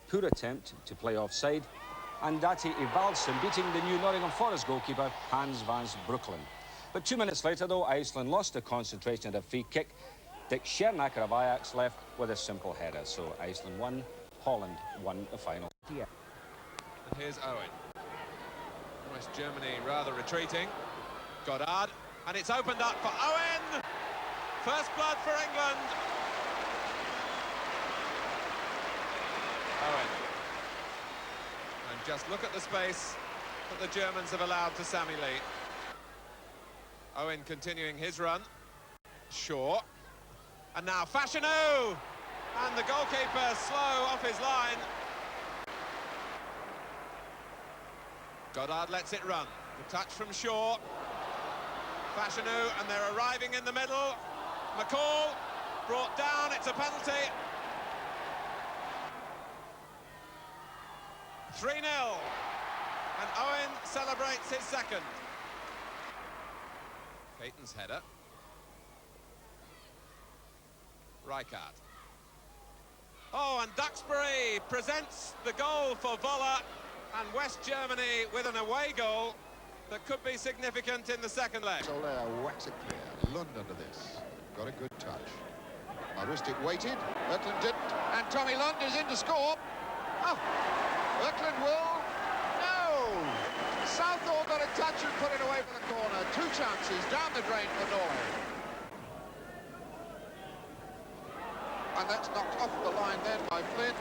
poor attempt to play offside, and Dati Evaldsson beating the new Nottingham Forest goalkeeper Hans van Breukelen. But 2 minutes later, though, Iceland lost the concentration at a free kick. Dick Schernacker of Ajax left with a simple header. So Iceland won, Holland won the final. Yeah. And here's Owen. West Germany rather retreating. Goddard, and it's opened up for Owen! First blood for England! Owen. And just look at the space that the Germans have allowed to Sammy Lee. Owen continuing his run. Shaw. And now Fashanu! And the goalkeeper slow off his line. Goddard lets it run. The touch from Shaw. Fashanu, and they're arriving in the middle. McCall brought down, it's a penalty. 3-0. And Owen celebrates his second. Caton's header. Rijkaard. Oh, and Duxbury presents the goal for Voller, and West Germany with an away goal that could be significant in the second leg. Soler whacks it clear. Lund under this. Got a good touch. Maristic waited. Berkland didn't. And Tommy Lund is in to score. Oh, Berkland will. No! Southall got a touch and put it away from the corner. 2 chances down the drain for Norway. And that's knocked off the line then by Flynn.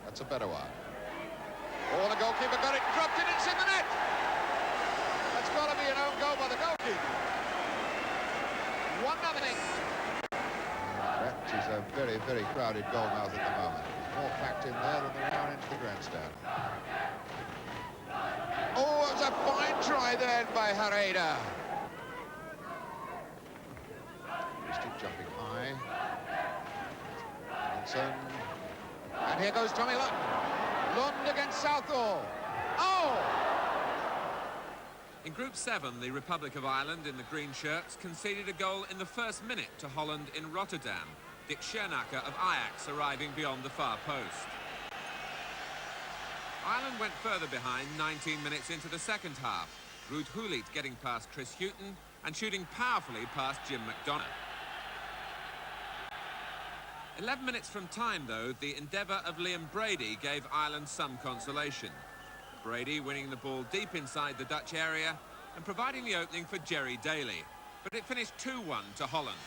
That's a better one. Oh, the goalkeeper got it, dropped it, it's in the net! That's got to be an own goal by the goalkeeper. 1-0. That is a very, very crowded goalmouth at the moment. More packed in there than there are into the grandstand. Oh, it was a fine try then by Herrera. Stick jumping high. Johnson. And here goes Tommy Lund. Lund against Southall. Oh! In Group 7, the Republic of Ireland in the green shirts conceded a goal in the first minute to Holland in Rotterdam. Dick Schernacker of Ajax arriving beyond the far post. Ireland went further behind 19 minutes into the second half. Ruud Gullit getting past Chris Hughton and shooting powerfully past Jim McDonough. 11 minutes from time, though, the endeavour of Liam Brady gave Ireland some consolation. Brady winning the ball deep inside the Dutch area and providing the opening for Jerry Daly. But it finished 2-1 to Holland.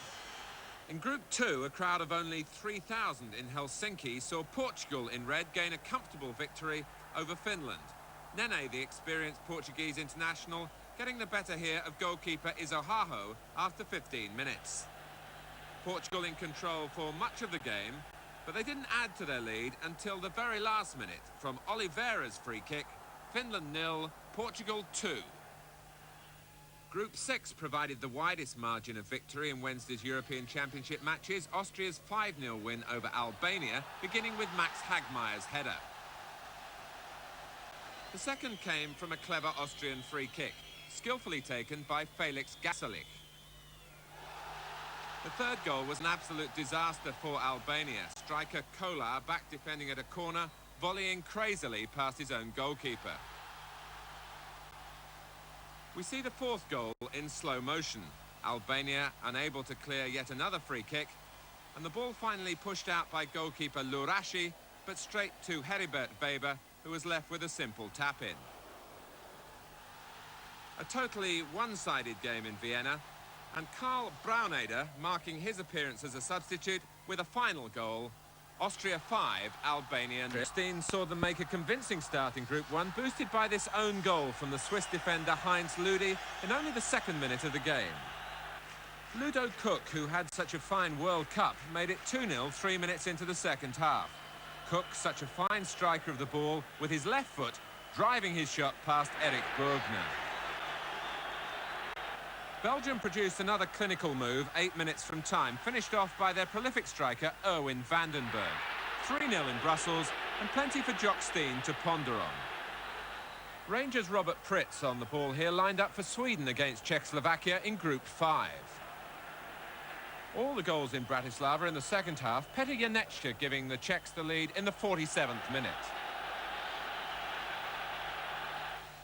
In Group 2, a crowd of only 3,000 in Helsinki saw Portugal in red gain a comfortable victory over Finland. Nene, the experienced Portuguese international, getting the better here of goalkeeper Izohaho after 15 minutes. Portugal in control for much of the game, but they didn't add to their lead until the very last minute from Oliveira's free kick. Finland 0, Portugal 2. Group 6 provided the widest margin of victory in Wednesday's European Championship matches. Austria's 5-0 win over Albania, beginning with Max Hagmeyer's header. The second came from a clever Austrian free kick, skillfully taken by Felix Gaselich. The third goal was an absolute disaster for Albania. Striker Kolar back defending at a corner, volleying crazily past his own goalkeeper. We see the fourth goal in slow motion. Albania unable to clear yet another free kick, and the ball finally pushed out by goalkeeper Lurashi, but straight to Heribert Weber, who was left with a simple tap-in. A totally one-sided game in Vienna, and Karl Brauneder marking his appearance as a substitute with a final goal. Austria 5, Albania. Christine saw them make a convincing start in Group 1, boosted by this own goal from the Swiss defender Heinz Ludi in only the second minute of the game. Ludo Cook, who had such a fine World Cup, made it 2-0 3 minutes into the second half. Cook, such a fine striker of the ball, with his left foot, driving his shot past Eric Burgner. Belgium produced another clinical move 8 minutes from time, finished off by their prolific striker Erwin van den Berg. 3-0 in Brussels, and plenty for Jock Steen to ponder on. Rangers' Robert Pritz on the ball here, lined up for Sweden against Czechoslovakia in Group 5. All the goals in Bratislava in the second half, Petr Janečka giving the Czechs the lead in the 47th minute.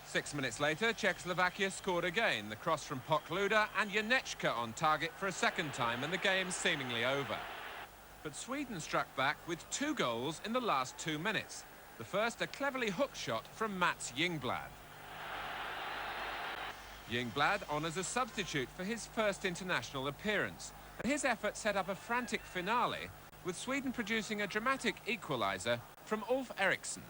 6 minutes later, Czechoslovakia scored again. The cross from Pokluda and Janečka on target for a second time, and the game seemingly over. But Sweden struck back with 2 goals in the last 2 minutes. The first, a cleverly hooked shot from Mats Ljungblad. Ljungblad on as a substitute for his first international appearance. And his effort set up a frantic finale, with Sweden producing a dramatic equaliser from Ulf Eriksson.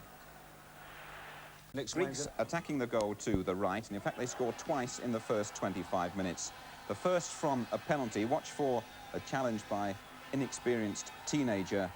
Greeks attacking the goal to the right, and in fact they scored twice in the first 25 minutes. The first from a penalty. Watch for a challenge by inexperienced teenager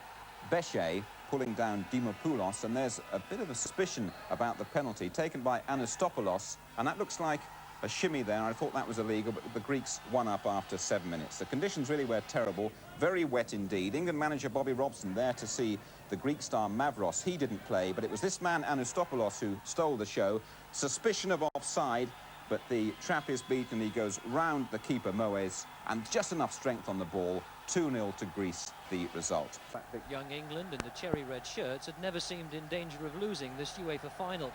Bechet pulling down Dimopoulos, and there's a bit of a suspicion about the penalty taken by Anastopoulos, and that looks like a shimmy there. I thought that was illegal, but the Greeks won up after 7 minutes. The conditions really were terrible, very wet indeed. England manager Bobby Robson there to see the Greek star Mavros. He didn't play, but it was this man Anastopoulos who stole the show. Suspicion of offside, but the trap is beaten. He goes round the keeper Moes, and just enough strength on the ball. 2-0 to Greece, the result. The fact that young England in the cherry red shirts had never seemed in danger of losing this UEFA final.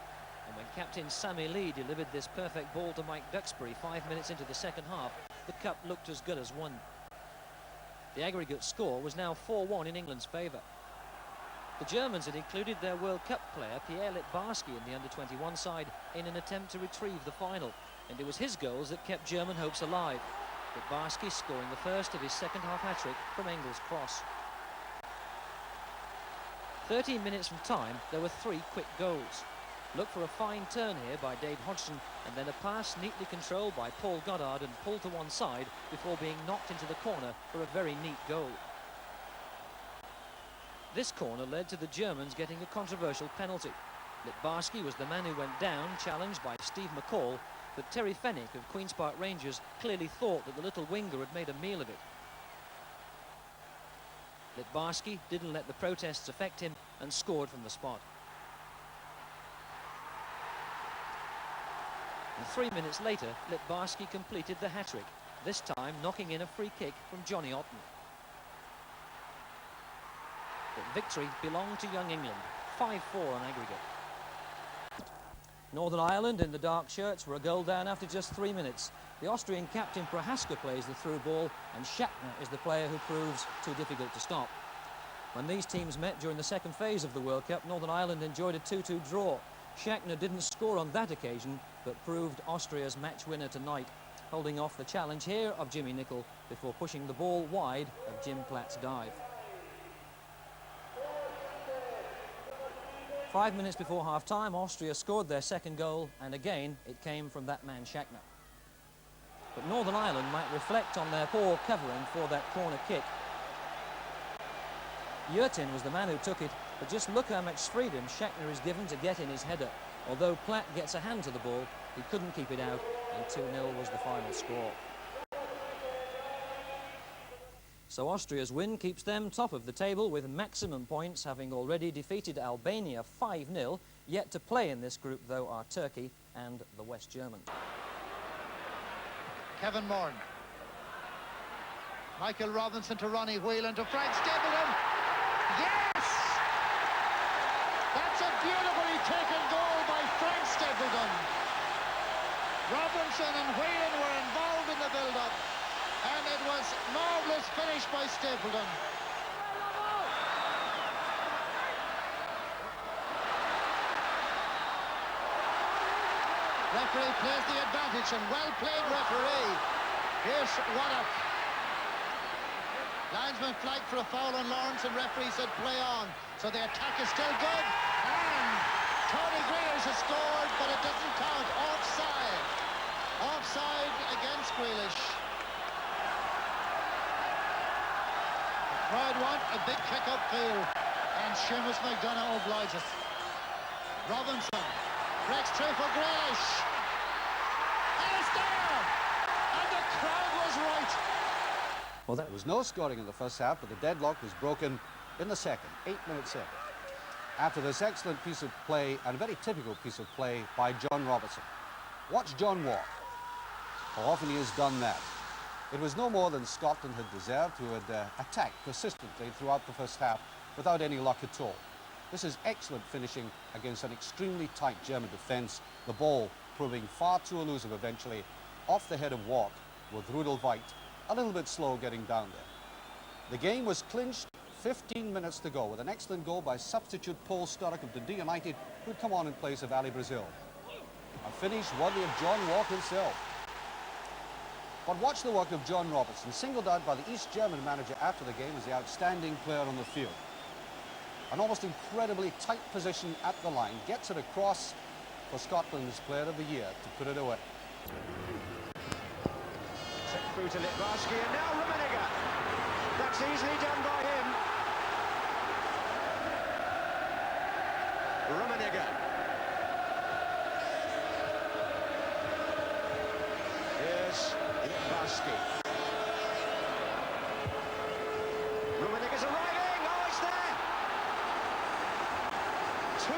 And when captain Sammy Lee delivered this perfect ball to Mike Duxbury 5 minutes into the second half, the cup looked as good as won. The aggregate score was now 4-1 in England's favour. The Germans had included their World Cup player Pierre Littbarski in the under-21 side in an attempt to retrieve the final, and it was his goals that kept German hopes alive. Littbarski scoring the first of his second half hat-trick from Engels' cross. 13 minutes from time, there were 3 quick goals. Look for a fine turn here by Dave Hodgson, and then a pass neatly controlled by Paul Goddard and pulled to one side before being knocked into the corner for a very neat goal. This corner led to the Germans getting a controversial penalty. Littbarski was the man who went down, challenged by Steve McCall, but Terry Fenwick of Queen's Park Rangers clearly thought that the little winger had made a meal of it. Littbarski didn't let the protests affect him and scored from the spot. And 3 minutes later, Littbarski completed the hat-trick, this time knocking in a free kick from Johnny Otten. But victory belonged to young England, 5-4 on aggregate. Northern Ireland in the dark shirts were a goal down after just 3 minutes. The Austrian captain Prohaska plays the through ball, and Schachner is the player who proves too difficult to stop. When these teams met during the second phase of the World Cup, Northern Ireland enjoyed a 2-2 draw. Schachner didn't score on that occasion, but proved Austria's match winner tonight, holding off the challenge here of Jimmy Nicol before pushing the ball wide of Jim Platt's dive. 5 minutes before half-time, Austria scored their second goal, and again it came from that man Schachner. But Northern Ireland might reflect on their poor covering for that corner kick. Yurtin was the man who took it, but just look how much freedom Schachner is given to get in his header. Although Platt gets a hand to the ball, he couldn't keep it out, and 2-0 was the final score. So Austria's win keeps them top of the table with maximum points, having already defeated Albania 5-0. Yet to play in this group, though, are Turkey and the West Germans. Kevin Moran. Michael Robinson to Ronnie Whelan to Frank Stapleton. Yes! That's a beautifully taken goal by Frank Stapleton. Robinson and Whelan were involved in the build-up, and it was marvellous finish by Stapleton. Referee plays the advantage, and well played, referee. Here's Waddock. Linesman flagged for a foul on Lawrence, and referee said play on. So the attack is still good, and Tony Grealish has scored, but it doesn't count. Offside. Offside against Grealish. The crowd want a big kick upfield, and Seamus McDonough obliges. Robinson breaks through for Grealish. And it's there! And the crowd was right. Well, there was no scoring in the first half, but the deadlock was broken in the second, 8 minutes in. After this excellent piece of play, and a very typical piece of play by John Robertson. Watch John walk. How often he has done that. It was no more than Scotland had deserved, who had attacked persistently throughout the first half without any luck at all. This is excellent finishing against an extremely tight German defence, the ball proving far too elusive eventually off the head of Walk, with Rudolf Veit a little bit slow getting down there. The game was clinched 15 minutes to go with an excellent goal by substitute Paul Sturrock of Dundee United, who'd come on in place of Ali Brazil. A finish worthy of John Walk himself. But watch the work of John Robertson, singled out by the East German manager after the game as the outstanding player on the field. An almost incredibly tight position at the line, gets it across for Scotland's Player of the Year to put it away. Check through to Litvarsky, and now Rummenigge. That's easily done by him. Rummenigge. Here's Litvarsky. Rummenigge's arriving. Oh, it's there. 2-0.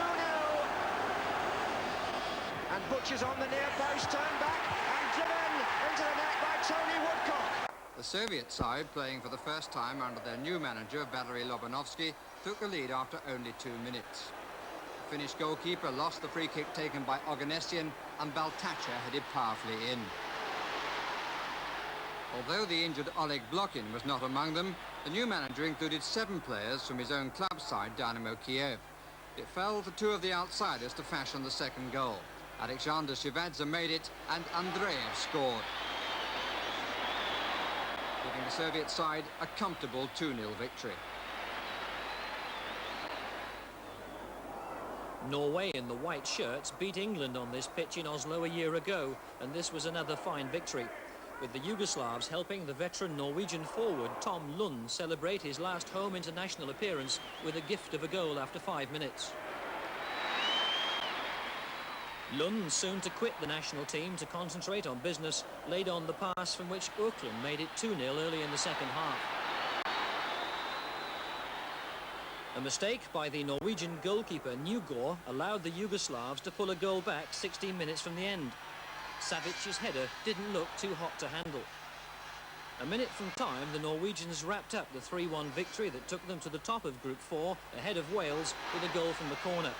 And Butcher's on the near post, turned back and driven into the net by Tony Woodcock. The Soviet side, playing for the first time under their new manager, Valery Lobanovsky, took the lead after only 2 minutes. The Finnish goalkeeper lost the free kick taken by Oganessian, and Baltacha headed powerfully in. Although the injured Oleg Blokhin was not among them, the new manager included 7 players from his own club side, Dynamo Kiev. It fell to 2 of the outsiders to fashion the second goal. Alexander Shivadze made it, and Andreev scored, giving the Soviet side a comfortable 2-0 victory. Norway in the white shirts beat England on this pitch in Oslo a year ago, and this was another fine victory, with the Yugoslavs helping the veteran Norwegian forward Tom Lund celebrate his last home international appearance with a gift of a goal after 5 minutes. Lund, soon to quit the national team to concentrate on business, laid on the pass from which Öklund made it 2-0 early in the second half. A mistake by the Norwegian goalkeeper Nygaard allowed the Yugoslavs to pull a goal back 16 minutes from the end. Savic's header didn't look too hot to handle. A minute from time, the Norwegians wrapped up the 3-1 victory that took them to the top of Group 4, ahead of Wales, with a goal from the corner.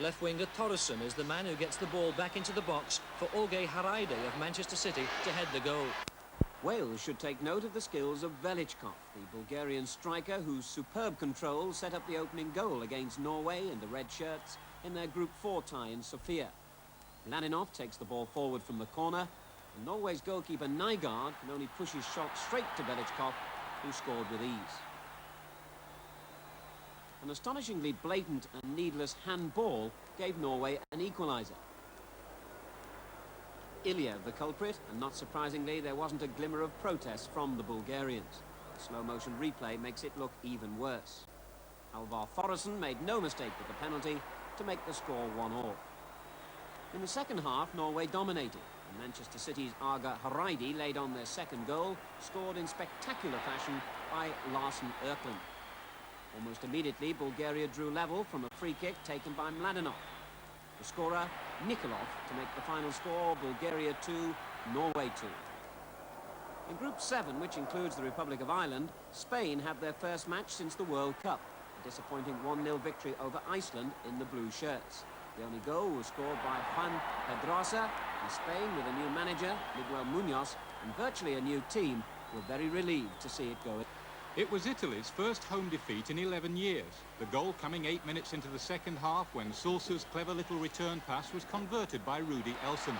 Left winger Torresson is the man who gets the ball back into the box for Åge Hareide of Manchester City to head the goal. Wales should take note of the skills of Velichkov, the Bulgarian striker whose superb control set up the opening goal against Norway in the red shirts in their Group 4 tie in Sofia. Laninov takes the ball forward from the corner, and Norway's goalkeeper Nygaard can only push his shot straight to Velichkov, who scored with ease. An astonishingly blatant and needless handball gave Norway an equaliser. Ilya the culprit, and not surprisingly, there wasn't a glimmer of protest from the Bulgarians. The slow-motion replay makes it look even worse. Alvar Thoresen made no mistake with the penalty to make the score 1-1. In the second half, Norway dominated, and Manchester City's Åge Hareide laid on their second goal, scored in spectacular fashion by Larsen Öklund. Almost immediately, Bulgaria drew level from a free kick taken by Mladenov. The scorer, Nikolov, to make the final score, Bulgaria 2, Norway 2. In Group 7, which includes the Republic of Ireland, Spain had their first match since the World Cup, a disappointing 1-0 victory over Iceland in the blue shirts. The only goal was scored by Juan Pedrosa, and Spain, with a new manager, Miguel Munoz, and virtually a new team, were very relieved to see it go. It was Italy's first home defeat in 11 years, the goal coming 8 minutes into the second half when Sulcer's clever little return pass was converted by Rudi Elson.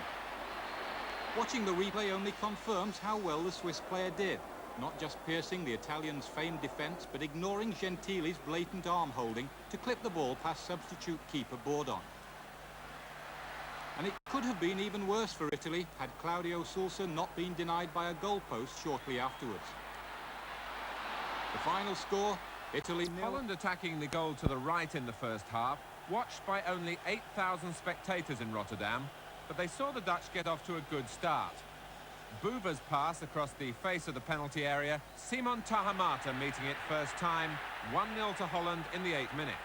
Watching the replay only confirms how well the Swiss player did, not just piercing the Italians' famed defence, but ignoring Gentili's blatant arm holding to clip the ball past substitute keeper Bordon. And it could have been even worse for Italy had Claudio Sulcer not been denied by a goalpost shortly afterwards. The final score, Italy 0. Holland attacking the goal to the right in the first half, watched by only 8,000 spectators in Rotterdam, but they saw the Dutch get off to a good start. Bouva's pass across the face of the penalty area, Simon Tahamata meeting it first time, 1-0 to Holland in the 8th minute.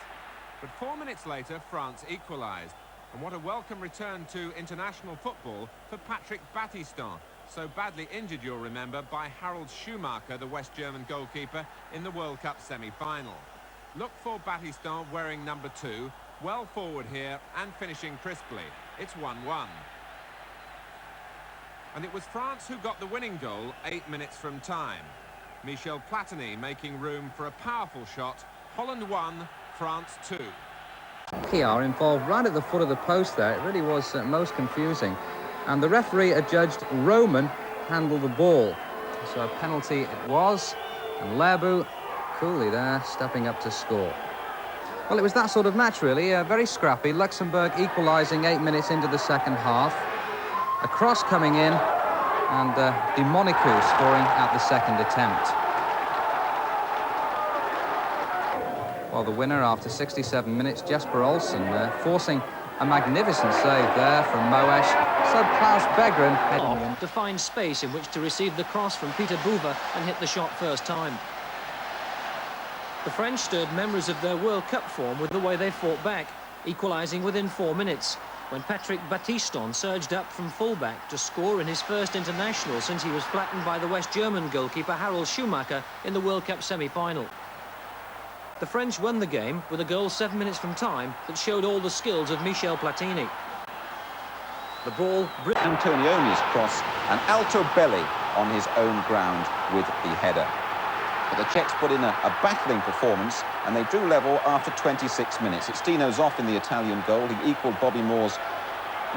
But 4 minutes later, France equalised. And what a welcome return to international football for Patrick Battiston, So badly injured, you'll remember, by Harald Schumacher, the West German goalkeeper, in the World Cup semi-final. Look for Battiston wearing number 2, well forward here and finishing crisply. It's 1-1. And it was France who got the winning goal 8 minutes from time. Michel Platini making room for a powerful shot. Holland 1, France 2. Kiar involved right at the foot of the post there. It really was most confusing. And the referee adjudged Roman handled the ball. So a penalty it was. And Lerbu, coolly there, stepping up to score. Well, it was that sort of match, really. Very scrappy. Luxembourg equalising 8 minutes into the second half. A cross coming in, and Demonicu scoring at the second attempt. Well, the winner after 67 minutes, Jesper Olsen, forcing a magnificent save there from Moesh. So Klaus Begren heading in to find space in which to receive the cross from Peter Bouva and hit the shot first time. The French stirred memories of their World Cup form with the way they fought back, equalising within 4 minutes, when Patrick Battiston surged up from fullback to score in his first international since he was flattened by the West German goalkeeper Harald Schumacher in the World Cup semi-final. The French won the game with a goal 7 minutes from time that showed all the skills of Michel Platini. The ball... Antonioni's cross and Altobelli on his own ground with the header. But the Czechs put in a battling performance, and they drew level after 26 minutes. It's Dino Zoff in the Italian goal. He equalled Bobby Moore's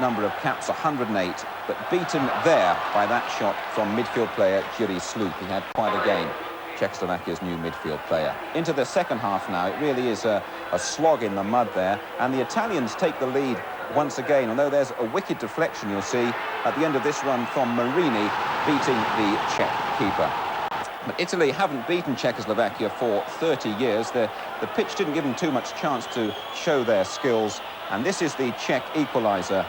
number of caps, 108, but beaten there by that shot from midfield player Jiri Sloop. He had quite a game, Czechoslovakia's new midfield player. Into the second half now. It really is a slog in the mud there, and the Italians take the lead once again, although there's a wicked deflection, you'll see, at the end of this run from Marini, beating the Czech keeper. But Italy haven't beaten Czechoslovakia for 30 years. The pitch didn't give them too much chance to show their skills. And this is the Czech equaliser.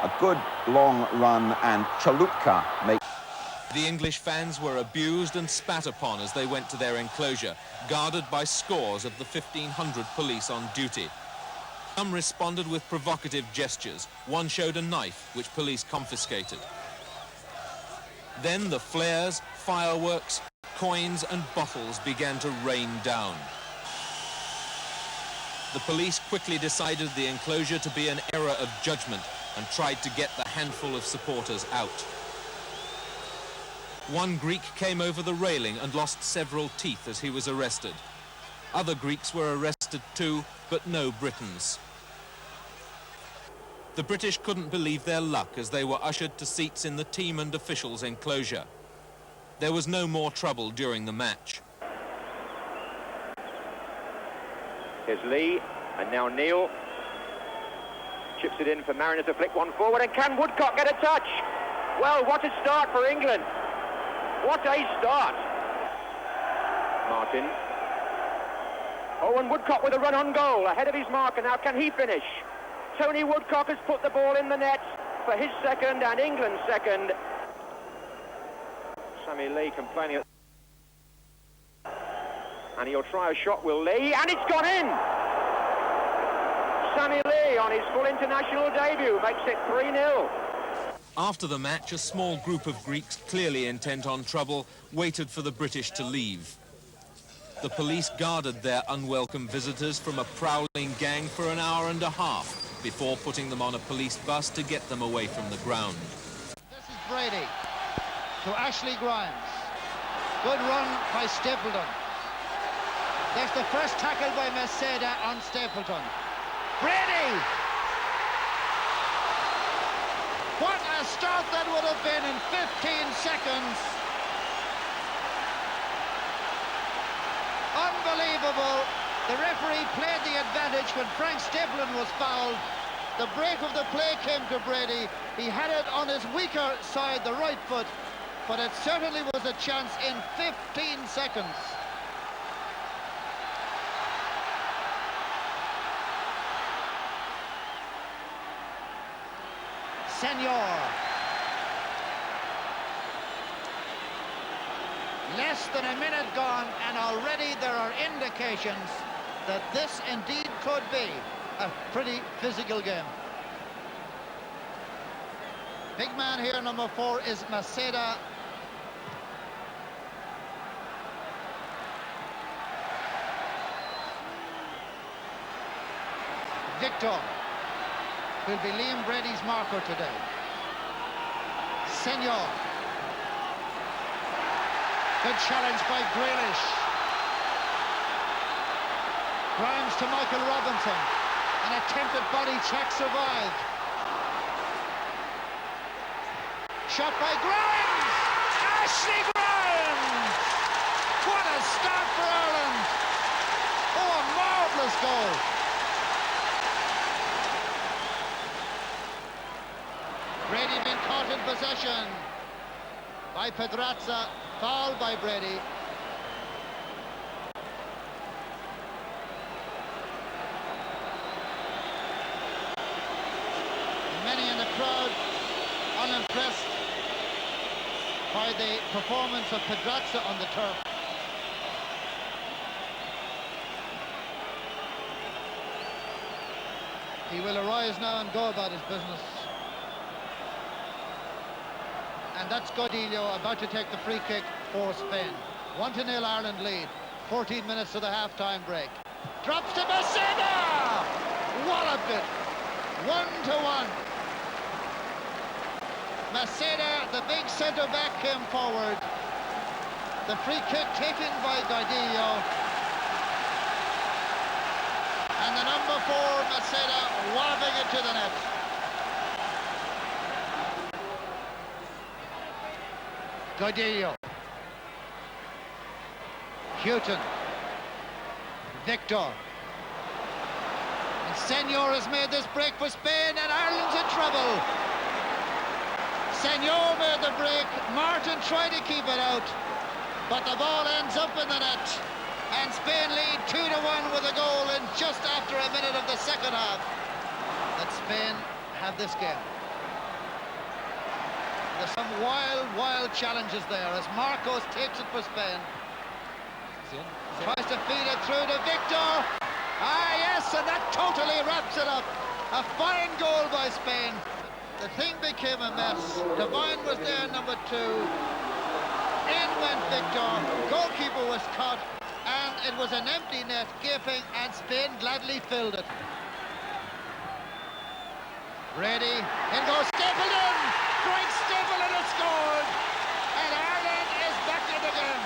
A good long run, and Chalupka makes... The English fans were abused and spat upon as they went to their enclosure, guarded by scores of the 1,500 police on duty. Some responded with provocative gestures. One showed a knife, which police confiscated. Then the flares, fireworks, coins and bottles began to rain down. The police quickly decided the enclosure to be an error of judgment and tried to get the handful of supporters out. One Greek came over the railing and lost several teeth as he was arrested. Other Greeks were arrested too, but no Britons. The British couldn't believe their luck as they were ushered to seats in the team and officials' enclosure. There was no more trouble during the match. Here's Lee, and now Neil. Chips it in for Mariner to flick one forward, and can Woodcock get a touch? Well, what a start for England. What a start. Martin. Owen Woodcock with a run on goal, ahead of his marker. Now can he finish? Tony Woodcock has put the ball in the net for his second and England's second. Sammy Lee complaining. And he'll try a shot, will Lee, and it's gone in! Sammy Lee on his full international debut makes it 3-0. After the match, a small group of Greeks, clearly intent on trouble, waited for the British to leave. The police guarded their unwelcome visitors from a prowling gang for an hour and a half before putting them on a police bus to get them away from the ground. This is Brady to Ashley Grimes. Good run by Stapleton. There's the first tackle by Meseda on Stapleton. Brady! What a start that would have been in 15 seconds. Unbelievable. The referee played the advantage when Frank Stapleton was fouled. The break of the play came to Brady. He had it on his weaker side, the right foot, but it certainly was a chance in 15 seconds. Senor. Less than a minute gone, and already there are indications that this indeed could be a pretty physical game. Big man here, number 4, is Maceda. Victor will be Liam Brady's marker today. Senor. Good challenge by Grealish. Grimes to Michael Robinson. An attempted body check survived. Shot by Grimes! Ashley Grimes! What a start for Ireland! Oh, a marvellous goal. Brady being caught in possession by Pedrazza, fouled by Brady. Many in the crowd unimpressed by the performance of Pedrazza on the turf. He will arise now and go about his business. And that's Godillo about to take the free kick for Spain. 1-0 Ireland lead. 14 minutes to the half-time break. Drops to Maceda! Walloped it! 1-1. Maceda, the big centre-back, came forward. The free kick taken by Godillo. And the number 4, Maceda, walloping it to the net. Godillo. Houghton. Victor. And Senor has made this break for Spain, and Ireland's in trouble. Senor made the break. Martin tried to keep it out, but the ball ends up in the net, and Spain lead 2-1 with a goal in just after a minute of the second half. That Spain have this game. There's some wild challenges there as Marcos takes it for Spain. Tries to feed it through to Victor. Ah, yes, and that totally wraps it up. A fine goal by Spain. The thing became a mess. Devine was there, number 2. In went Victor. Goalkeeper was caught, and it was an empty net, gaping, and Spain gladly filled it. Ready, in goes Stapleton. Frank Stapleton has scored, and Ireland is back in the game.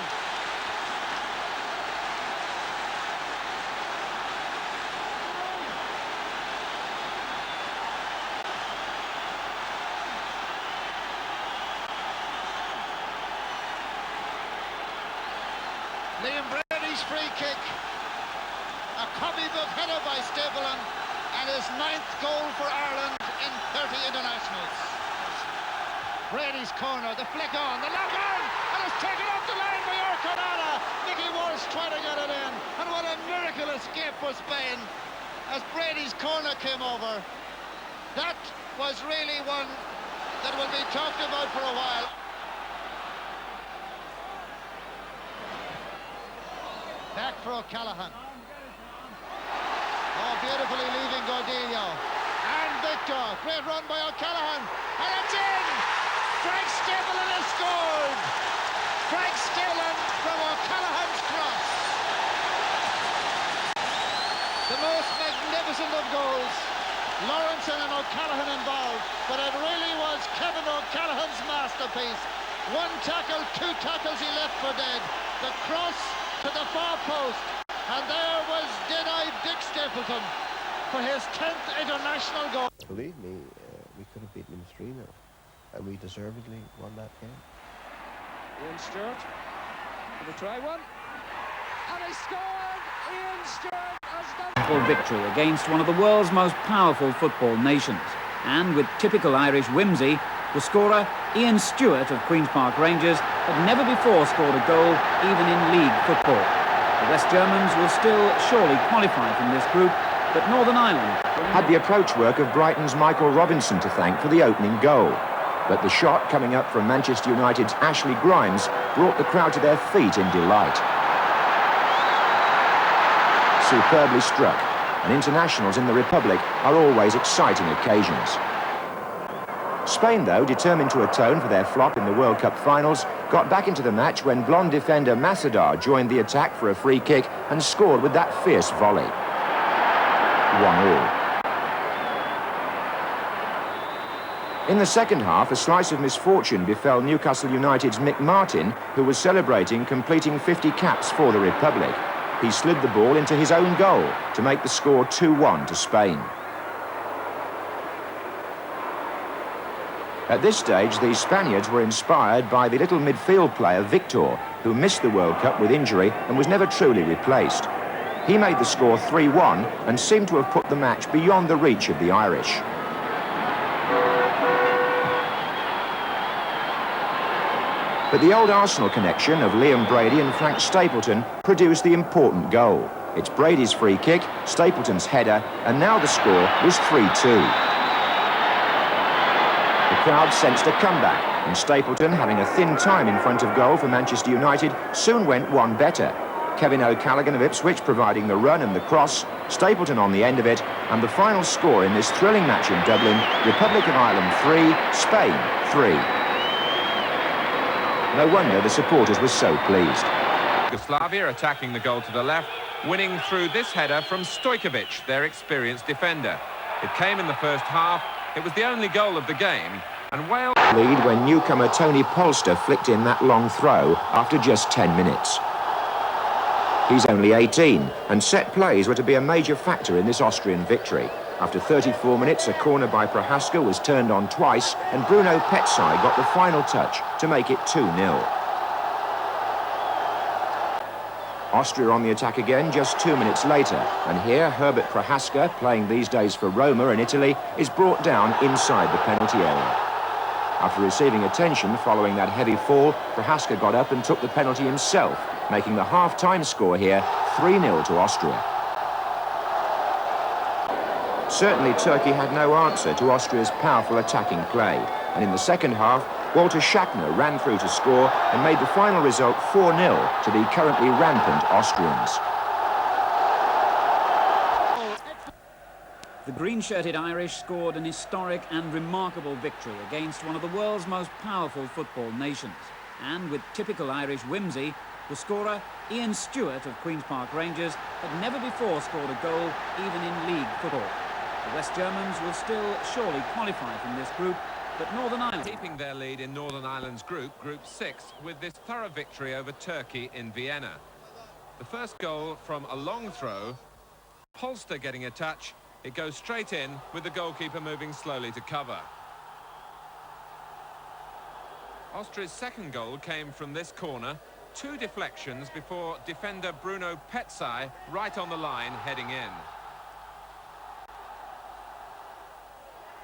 Liam Brady's free kick, a copybook header by Stapleton, and his 9th goal for Ireland in 30 internationals. Brady's corner, the flick on, the lock on, and it's taken off the line by Orcanada. Mickey Walsh trying to get it in, and what a miracle escape for Spain as Brady's corner came over. That was really one that will be talked about for a while. Back for O'Callaghan. Oh, beautifully leaving Godillo. And Victor. Great run by O'Callaghan. And it's in! Frank Stapleton has scored! Frank Stapleton from O'Callaghan's cross. The most magnificent of goals. Lawrenson and O'Callaghan involved, but it really was Kevin O'Callaghan's masterpiece. 1 tackle, 2 tackles he left for dead. The cross to the far post, and there was dead-eyed Dick Stapleton for his 10th international goal. Believe me, we could have beaten them 3-0, and we deservedly won that game. Ian Stewart will try one, and he scored! Ian Stewart has done victory against one of the world's most powerful football nations, and with typical Irish whimsy, the scorer, Ian Stewart of Queen's Park Rangers, had never before scored a goal even in league football. The West Germans will still surely qualify from this group, but Northern Ireland had the approach work of Brighton's Michael Robinson to thank for the opening goal. But the shot coming up from Manchester United's Ashley Grimes brought the crowd to their feet in delight. Superbly struck, and internationals in the Republic are always exciting occasions. Spain, though, determined to atone for their flop in the World Cup finals, got back into the match when blonde defender Massadar joined the attack for a free kick and scored with that fierce volley. 1-1. In the second half, a slice of misfortune befell Newcastle United's Mick Martin, who was celebrating completing 50 caps for the Republic. He slid the ball into his own goal to make the score 2-1 to Spain. At this stage, the Spaniards were inspired by the little midfield player Victor, who missed the World Cup with injury and was never truly replaced. He made the score 3-1 and seemed to have put the match beyond the reach of the Irish. But the old Arsenal connection of Liam Brady and Frank Stapleton produced the important goal. It's Brady's free kick, Stapleton's header, and now the score was 3-2. The crowd sensed a comeback, and Stapleton, having a thin time in front of goal for Manchester United, soon went one better. Kevin O'Callaghan of Ipswich providing the run and the cross, Stapleton on the end of it, and the final score in this thrilling match in Dublin, Republic of Ireland 3, Spain 3. No wonder the supporters were so pleased. Yugoslavia attacking the goal to the left, winning through this header from Stojkovic, their experienced defender. It came in the first half. It was the only goal of the game, and Wales lead when newcomer Tony Polster flicked in that long throw after just 10 minutes. He's only 18, and set plays were to be a major factor in this Austrian victory. After 34 minutes, a corner by Prohaska was turned on twice, and Bruno Petsai got the final touch to make it 2-0. Austria on the attack again just 2 minutes later, and here Herbert Prohaska, playing these days for Roma in Italy, is brought down inside the penalty area. After receiving attention following that heavy fall, Prohaska got up and took the penalty himself, making the half-time score here 3-0 to Austria. Certainly Turkey had no answer to Austria's powerful attacking play, and in the second half, Walter Schachner ran through to score and made the final result 4-0 to the currently rampant Austrians. The green-shirted Irish scored an historic and remarkable victory against one of the world's most powerful football nations. And with typical Irish whimsy, the scorer, Ian Stewart of Queen's Park Rangers, had never before scored a goal even in league football. The West Germans will still surely qualify from this group, but Northern Ireland keeping their lead in Northern Ireland's group 6, with this thorough victory over Turkey in Vienna. The first goal from a long throw, Polster getting a touch, it goes straight in with the goalkeeper moving slowly to cover. Austria's second goal came from this corner, 2 deflections before defender Bruno Petsai right on the line heading in.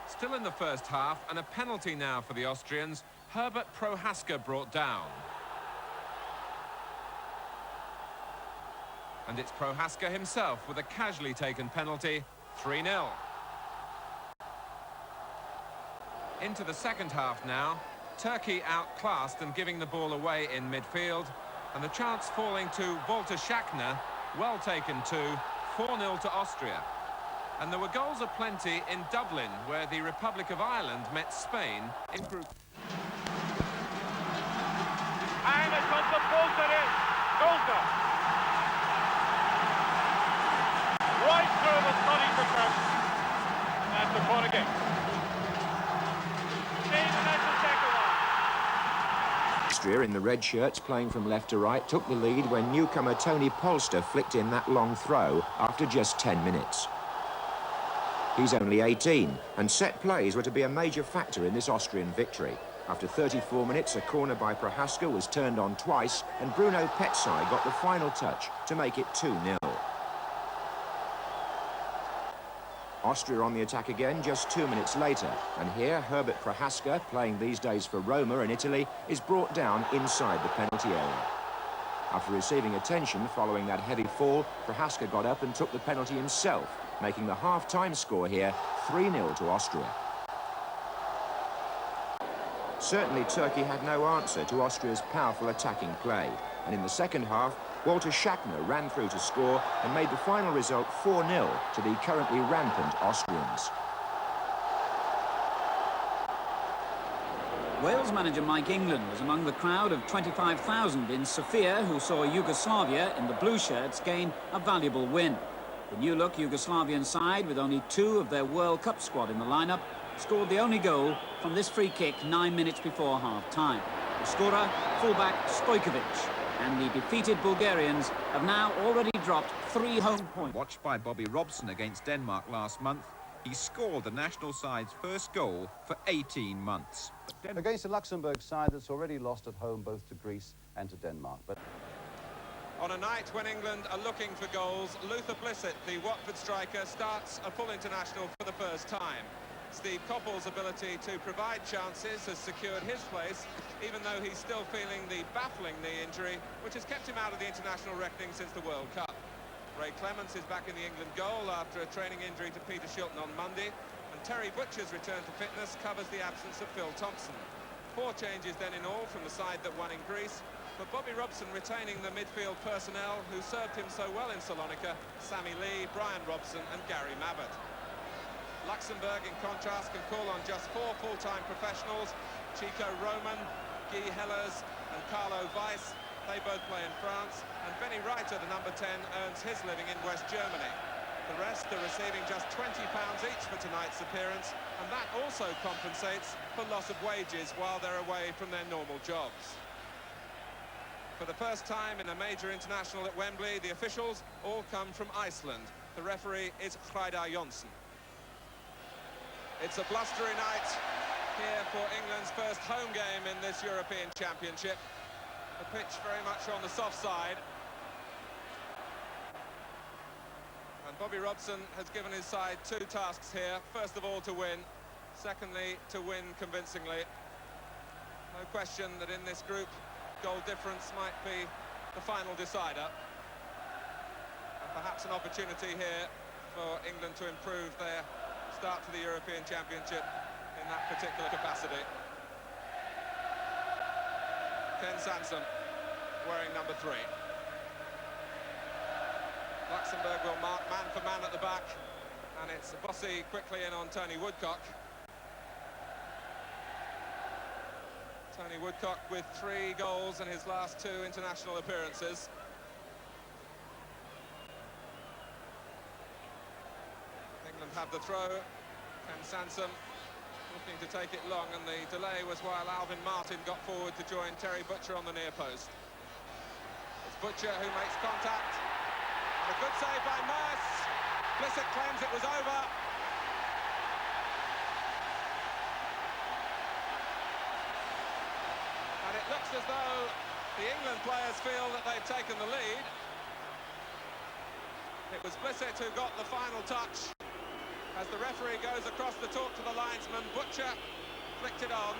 Still in the first half, and a penalty now for the Austrians. Herbert Prohaska brought down. And it's Prohaska himself with a casually taken penalty, 3-0. Into the second half now. Turkey outclassed and giving the ball away in midfield. And the chance falling to Walter Schachner, well taken too, 4-0 to Austria. And there were goals aplenty in Dublin, where the Republic of Ireland met Spain in group. And it comes to Polster in. Polster. Right through the study defense. And the corner kick. And that's the second one. Austria in the red shirts, playing from left to right, took the lead when newcomer Tony Polster flicked in that long throw after just 10 minutes. He's only 18, and set plays were to be a major factor in this Austrian victory. After 34 minutes, a corner by Prohaska was turned on twice, and Bruno Petsai got the final touch to make it 2-0. Austria on the attack again just 2 minutes later, and here Herbert Prohaska, playing these days for Roma in Italy, is brought down inside the penalty area. After receiving attention following that heavy fall, Prohaska got up and took the penalty himself, making the half-time score here 3-0 to Austria. Certainly Turkey had no answer to Austria's powerful attacking play, and in the second half, Walter Schachner ran through to score and made the final result 4-0 to the currently rampant Austrians. Wales manager Mike England was among the crowd of 25,000 in Sofia who saw Yugoslavia in the blue shirts gain a valuable win. The new-look Yugoslavian side, with only 2 of their World Cup squad in the lineup, scored the only goal from this free kick 9 minutes before half-time. The scorer, fullback Stojkovic, and the defeated Bulgarians have now already dropped 3 home points. Watched by Bobby Robson against Denmark last month, he scored the national side's first goal for 18 months. Against the Luxembourg side that's already lost at home both to Greece and to Denmark. But on a night when England are looking for goals, Luther Blissett, the Watford striker, starts a full international for the first time. Steve Coppell's ability to provide chances has secured his place, even though he's still feeling the baffling knee injury, which has kept him out of the international reckoning since the World Cup. Ray Clements is back in the England goal after a training injury to Peter Shilton on Monday, and Terry Butcher's return to fitness covers the absence of Phil Thompson. 4 changes then in all from the side that won in Greece, but Bobby Robson retaining the midfield personnel who served him so well in Salonika: Sammy Lee, Brian Robson and Gary Mabbott. Luxembourg, in contrast, can call on just 4 full-time professionals: Chico Roman, Guy Hellers and Carlo Weiss. They both play in France, and Benny Reiter, the number 10, earns his living in West Germany. The rest are receiving just £20 each for tonight's appearance, and that also compensates for loss of wages while they're away from their normal jobs. For the first time in a major international at Wembley, the officials all come from Iceland. The referee is Hreidar Jonsson. It's a blustery night here for England's first home game in this European Championship. The pitch very much on the soft side. And Bobby Robson has given his side 2 tasks here. First of all, to win. Secondly, to win convincingly. No question that in this group, goal difference might be the final decider. And perhaps an opportunity here for England to improve their start to the European Championship in that particular capacity. Ken Sansom wearing number 3. Luxembourg will mark man for man at the back, and it's Bossy quickly in on Tony Woodcock. Tony Woodcock with 3 goals in his last 2 international appearances. England have the throw. Ken Sansom looking to take it long, and the delay was while Alvin Martin got forward to join Terry Butcher on the near post. It's Butcher who makes contact, and a good save by Merce. Blissett claims it was over. And it looks as though the England players feel that they've taken the lead. It was Blissett who got the final touch. As the referee goes across the talk to the linesman, Butcher flicked it on.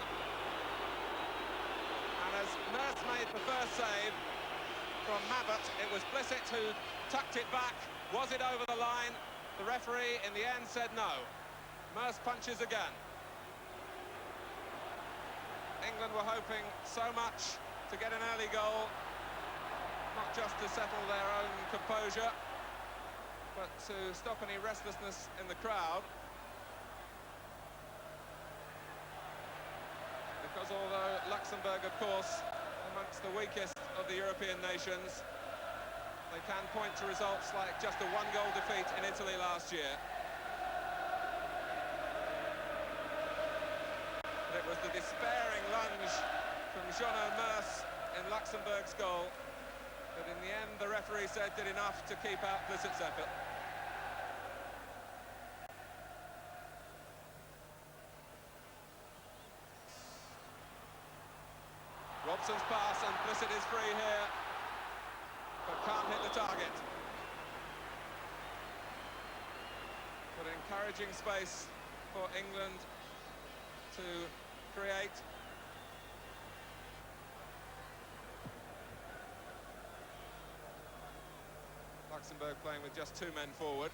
And as Merce made the first save from Mabbott, it was Blissett who tucked it back. Was it over the line? The referee in the end said no. Merce punches again. England were hoping so much to get an early goal, not just to settle their own composure, but to stop any restlessness in the crowd. Because although Luxembourg, of course, amongst the weakest of the European nations, they can point to results like just a 1-goal defeat in Italy last year. But it was the despairing lunge from Jean Merce in Luxembourg's goal that in the end the referee said did enough to keep out Blissett's effort. Robson's pass, and Blissett is free here, but can't hit the target. But encouraging space for England to create. Luxembourg playing with just 2 men forward.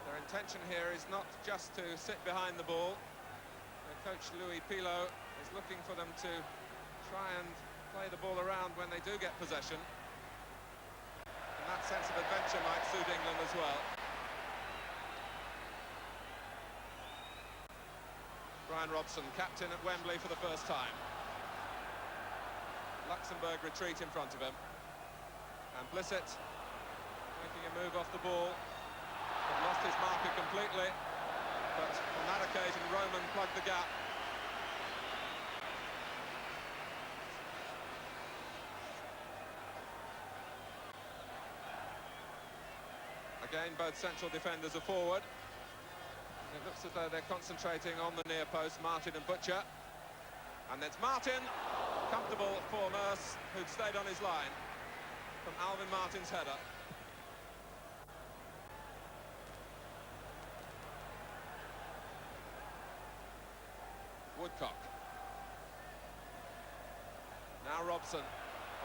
Their intention here is not just to sit behind the ball. Their coach Louis Pilot is looking for them to try and play the ball around when they do get possession. And that sense of adventure might suit England as well. Brian Robson, captain at Wembley for the first time. Luxembourg retreat in front of him. And Blissett making a move off the ball. But lost his marker completely. But on that occasion, Roman plugged the gap. Again, both central defenders are forward. It looks as though they're concentrating on the near post, Martin and Butcher. And it's Martin, comfortable for Merce, who'd stayed on his line, from Alvin Martin's header. Woodcock. Now Robson,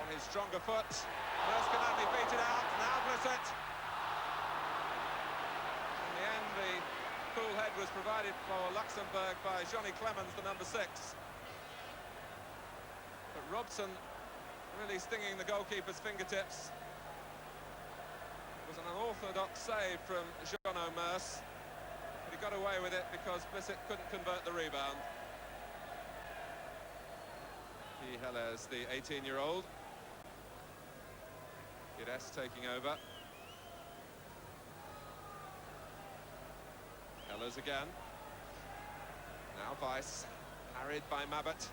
on his stronger foot. Merce can only beat it out, now Blissett. In the end, the cool head was provided for Luxembourg by Johnny Clemens, the number 6. But Robson really stinging the goalkeeper's fingertips. It was an unorthodox save from Jean Merce, but he got away with it because Blissett couldn't convert the rebound. He Hellers, the 18-year-old. Gires taking over. Hellers again. Now Weiss, harried by Mabbutt.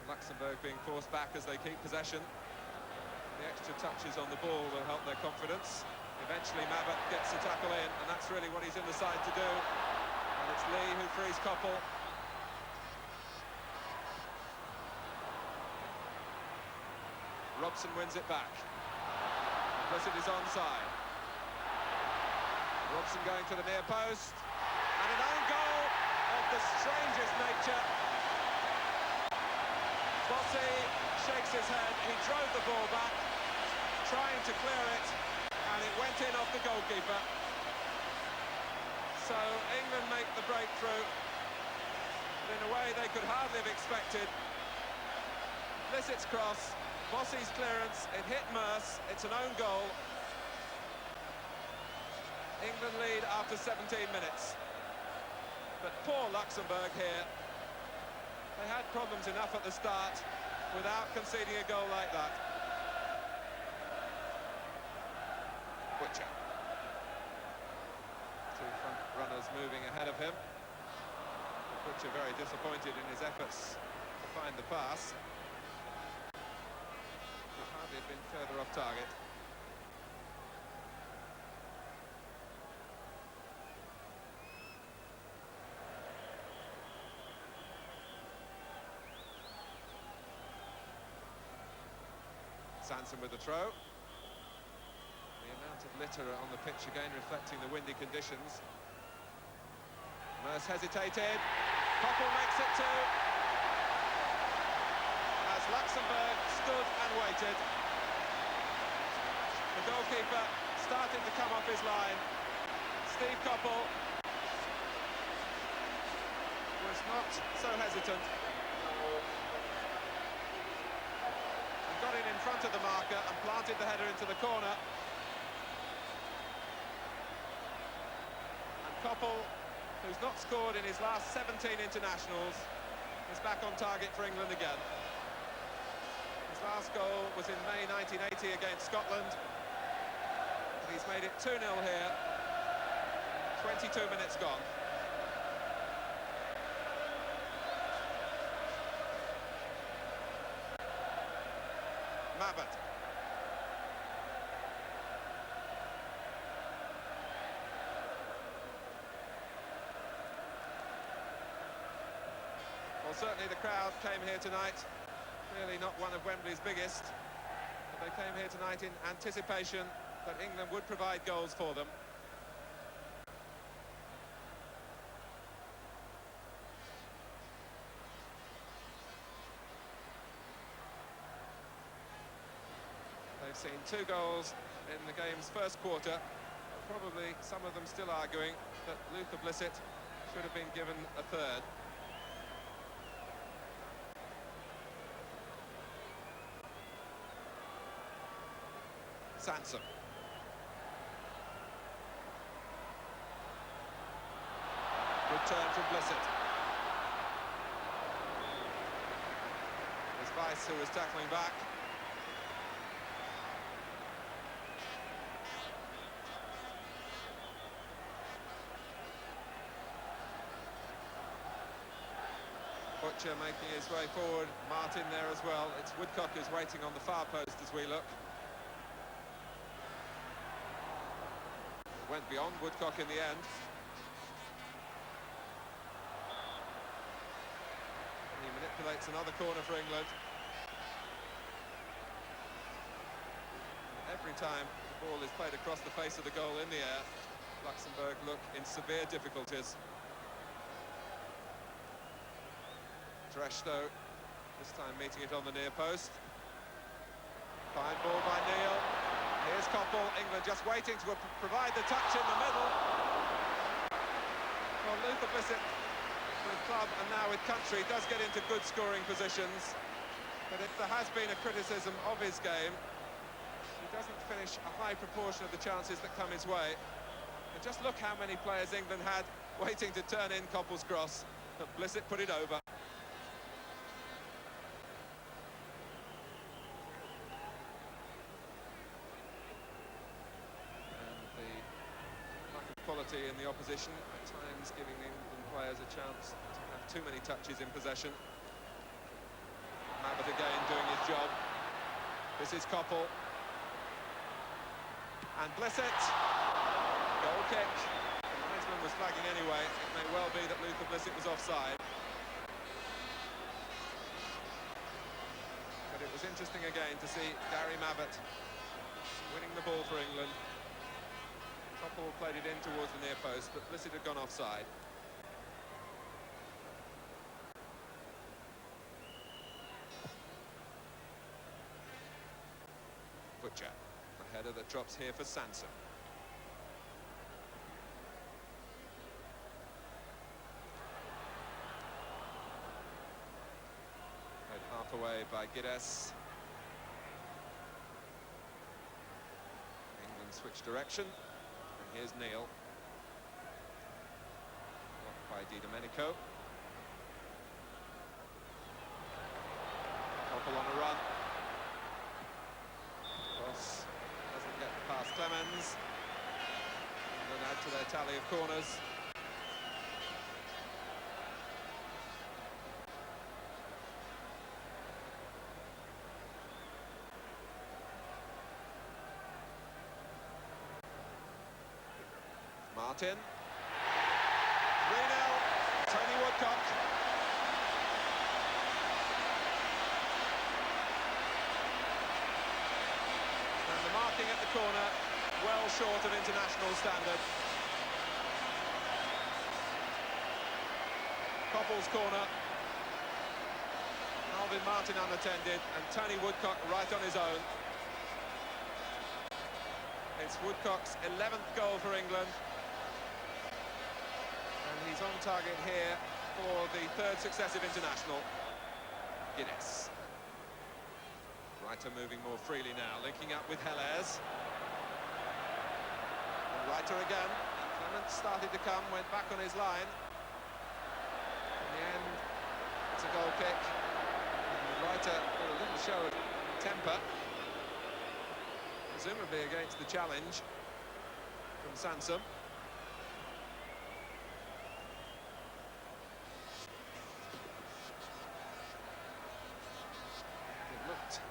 Luxembourg being forced back as they keep possession. The extra touches on the ball will help their confidence. Eventually Mabbutt gets the tackle in, and that's really what he's in the side to do. And it's Lee who frees Koppel. Robson wins it back. Blissett is onside. Robson going to the near post. And an own goal of the strangest nature. Bossy shakes his head. He drove the ball back, trying to clear it, and it went in off the goalkeeper. So England make the breakthrough, but in a way they could hardly have expected. Blissett's cross, Bossy's clearance, it hit Merce, it's an own goal. England lead after 17 minutes. But poor Luxembourg here. They had problems enough at the start without conceding a goal like that. Butcher. Two front runners moving ahead of him. Butcher very disappointed in his efforts to find the pass. Could hardly have been further off target. Sanson with the throw. The amount of litter on the pitch again reflecting the windy conditions. Merce hesitated. Koppel makes it 2. As Luxembourg stood and waited. The goalkeeper started to come off his line. Steve Koppel was not so hesitant. Got in front of the marker and planted the header into the corner. And Koppel, who's not scored in his last 17 internationals, is back on target for England again. His last goal was in May 1980 against Scotland. And he's made it 2-0 here. 22 minutes gone. Mabbutt. Well, certainly the crowd came here tonight, really not one of Wembley's biggest, but they came here tonight in anticipation that England would provide goals for them. They've seen 2 goals in the game's first quarter. Probably some of them still arguing that Luther Blissett should have been given a 3rd. Sanson. Good turn from Blissett. It was Weiss who was tackling back. Butcher making his way forward, Martin there as well. It's Woodcock who's waiting on the far post as we look. Went beyond Woodcock in the end. And he manipulates another corner for England. Every time the ball is played across the face of the goal in the air, Luxembourg look in severe difficulties. Dresch, though, this time meeting it on the near post. Fine ball by Neil. Here's Koppel. England just waiting to provide the touch in the middle. Well, Luther Blissett with club and now with country does get into good scoring positions. But if there has been a criticism of his game, he doesn't finish a high proportion of the chances that come his way. And just look how many players England had waiting to turn in Koppel's cross. But Blissett put it over. Quality in the opposition, at times giving the England players a chance to have too many touches in possession. Mabbott again doing his job. This is Koppel. And Blissett. Goal kick. The linesman was flagging anyway. It may well be that Luther Blissett was offside. But it was interesting again to see Gary Mabbott winning the ball for England. Koppel played it in towards the near post, but Blissett had gone offside. Butcher, a header that drops here for Sansom. Played half away by Giddes. England switch direction. Here's Neil. Blocked by Di Domenico. Koppel on a run. Cross doesn't get past Clemens. And add to their tally of corners. Martin. 3-0, Tony Woodcock. And the marking at the corner, well short of international standard. Koppel's corner. Alvin Martin unattended, and Tony Woodcock right on his own. It's Woodcock's 11th goal for England. He's on target here for the third successive international. Giddes. Reiter moving more freely now, linking up with Hellers. And Reiter again. Clements started to come, went back on his line. In the end, it's a goal kick. And Reiter with a little show of temper. Presumably against the challenge from Sansom.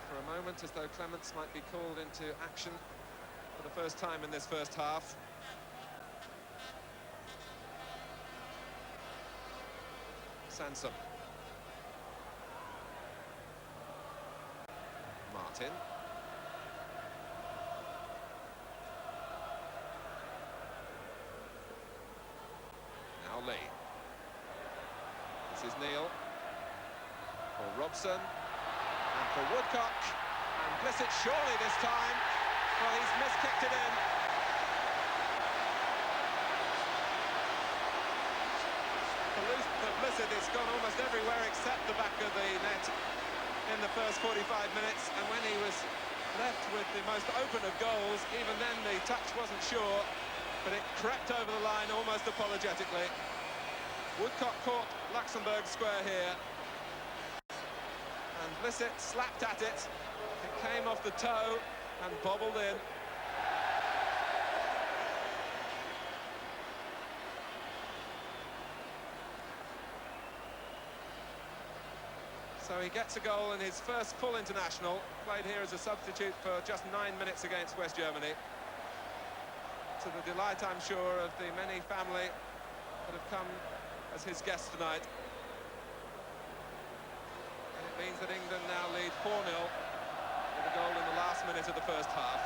For a moment as though Clements might be called into action for the first time in this first half. Sansom. Martin. Now Lee. This is Neil. For Robson. And for Woodcock, and Blissett surely this time. Well, he's miskicked it in. For Blissett, it's gone almost everywhere except the back of the net in the first 45 minutes, and when he was left with the most open of goals, even then the touch wasn't sure, but it crept over the line almost apologetically. Woodcock caught Luxembourg square here. And Blissett slapped at it. It came off the toe and bobbled in. So he gets a goal in his first full international, played here as a substitute for just 9 minutes against West Germany. To the delight, I'm sure, of the many family that have come as his guests tonight. And it means that England now lead 4-0 with a goal in the last minute of the first half.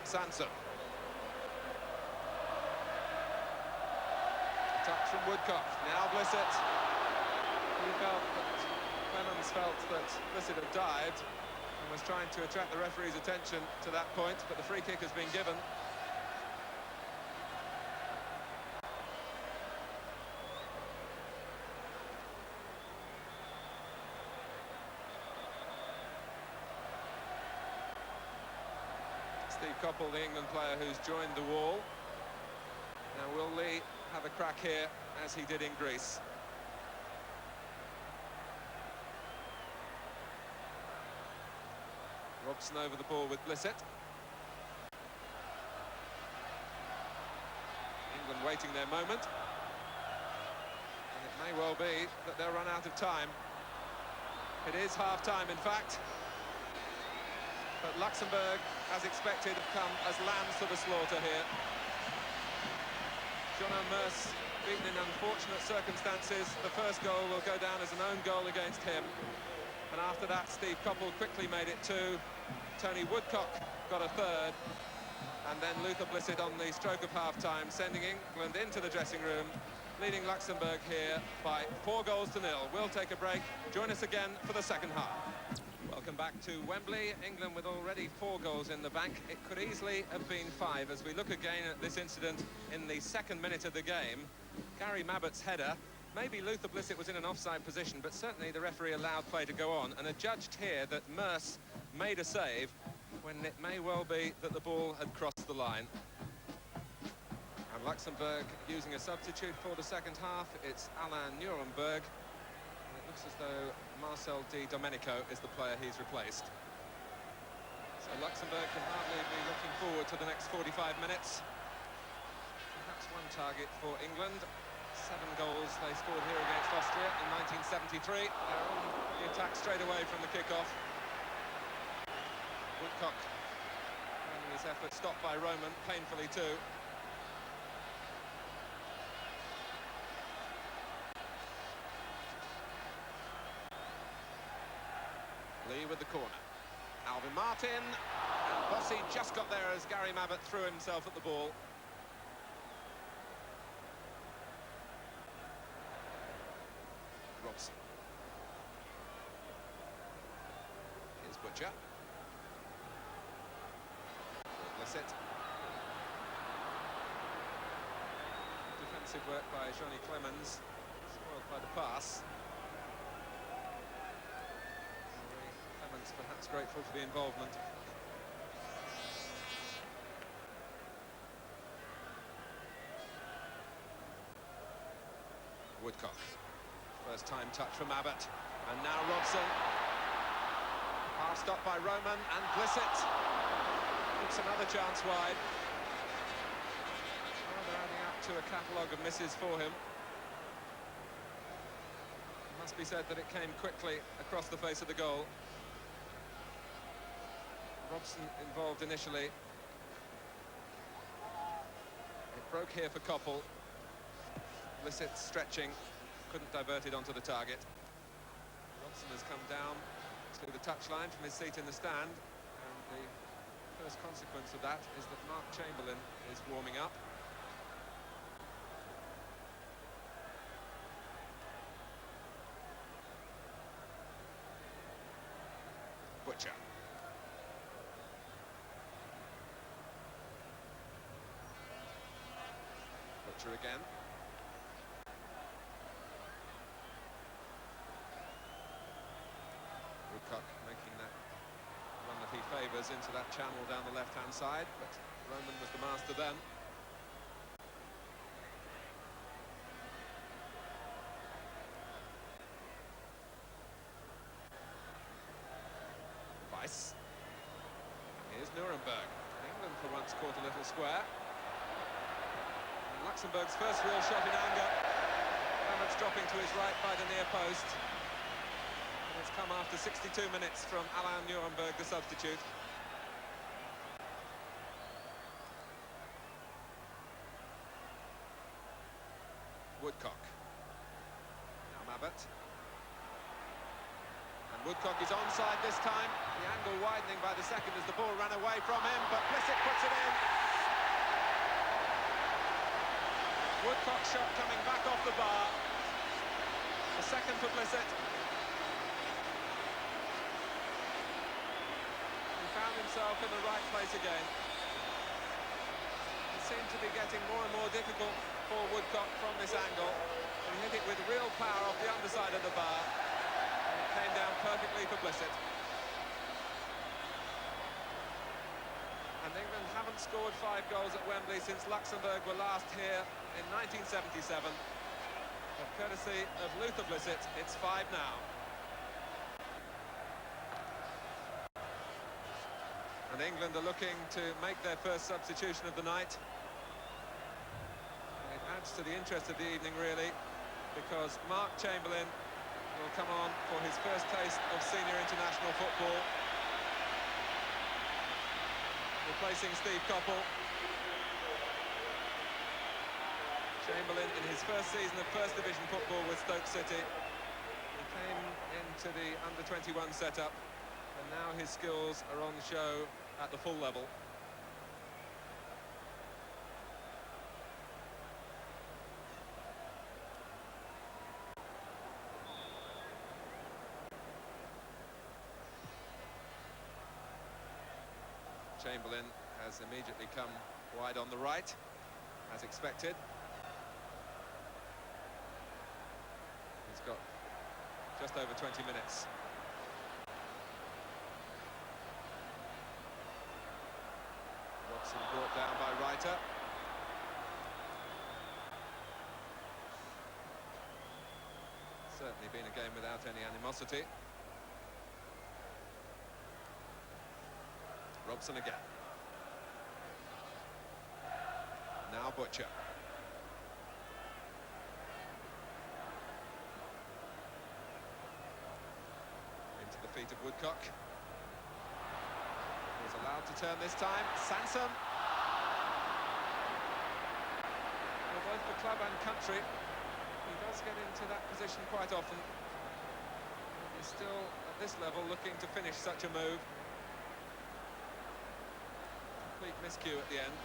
Sanson. Touch from Woodcock. Now Blissett. He felt that Clemens felt that Blissett had dived and was trying to attract the referee's attention to that point, but the free kick has been given. Steve Coppell, the England player who's joined the wall. Now will Lee have a crack here as he did in Greece? Robson over the ball with Blissett. England waiting their moment. And it may well be that they'll run out of time. It is half-time, in fact. But Luxembourg, as expected, have come as lambs to the slaughter here. John O'Merce beaten in unfortunate circumstances. The first goal will go down as an own goal against him. And after that, Steve Coppell quickly made it 2. Tony Woodcock got a third. And then Luther Blissett on the stroke of half-time, sending England into the dressing room, leading Luxembourg here by 4-0. We'll take a break. Join us again for the second half. Welcome back to Wembley. England with already 4 goals in the bank. It could easily have been 5 as we look again at this incident in the second minute of the game. Gary Mabbott's header. Maybe Luther Blissett was in an offside position, but certainly the referee allowed play to go on and adjudged here that Merce made a save when it may well be that the ball had crossed the line. And Luxembourg using a substitute for the second half. It's Alain Nuremberg. Looks as though Marcel Di Domenico is the player he's replaced. So Luxembourg can hardly be looking forward to the next 45 minutes. Perhaps one target for England. 7 goals they scored here against Austria in 1973. They're on the attack straight away from the kick-off. Woodcock finding his effort stopped by Roman, painfully too. Lee with the corner. Alvin Martin. And Bossy just got there as Gary Mabbott threw himself at the ball. Robson. Here's Butcher. Blissett. Defensive work by Johnny Clemens. Spoiled by the pass. Perhaps grateful for the involvement. Woodcock. First time touch from Abbott. And now Robson. Half stop by Roman and Blissett. Gives another chance wide. Oh, they're adding up to a catalogue of misses for him. It must be said that it came quickly across the face of the goal. Robson involved initially. It broke here for Coppell. Blissett stretching, couldn't divert it onto the target. Robson has come down to the touchline from his seat in the stand, and the first consequence of that is that Mark Chamberlain is warming up. Butcher. Again. favours into that channel down the left-hand side, but Roman was the master then. Weiss. Here's Nuremberg. England for once caught a little square. And Luxembourg's first real shot in anger. Hammond's dropping to his right by the near post. And it's come after 62 minutes from Alain Nuremberg, the substitute. Woodcock. Now Mabbutt. And Woodcock is onside this time. The angle widening by the second as the ball ran away from him, but Blissett puts it in. Woodcock's shot coming back off the bar. The second for Blissett. He found himself in the right place again. It seemed to be getting more and more difficult for Woodcock from this angle. He hit it with real power off the underside of the bar. And it came down perfectly for Blissett. And England haven't scored 5 goals at Wembley since Luxembourg were last here in 1977. But courtesy of Luther Blissett, it's 5 now. And England are looking to make their first substitution of the night. And it adds to the interest of the evening, really, because Mark Chamberlain will come on for his first taste of senior international football, replacing Steve Coppell. Chamberlain in his first season of First Division football with Stoke City. He came into the under-21 setup, and now his skills are on show at the full level. Chamberlain has immediately come wide on the right, as expected. He's got just over 20 minutes. Robson brought down by Reiter. Certainly been a game without any animosity. Robson again. Now Butcher. Into the feet of Woodcock. He's allowed to turn this time. Sansom. For both the club and country, he does get into that position quite often. He's still, at this level, looking to finish such a move. Complete miscue at the end.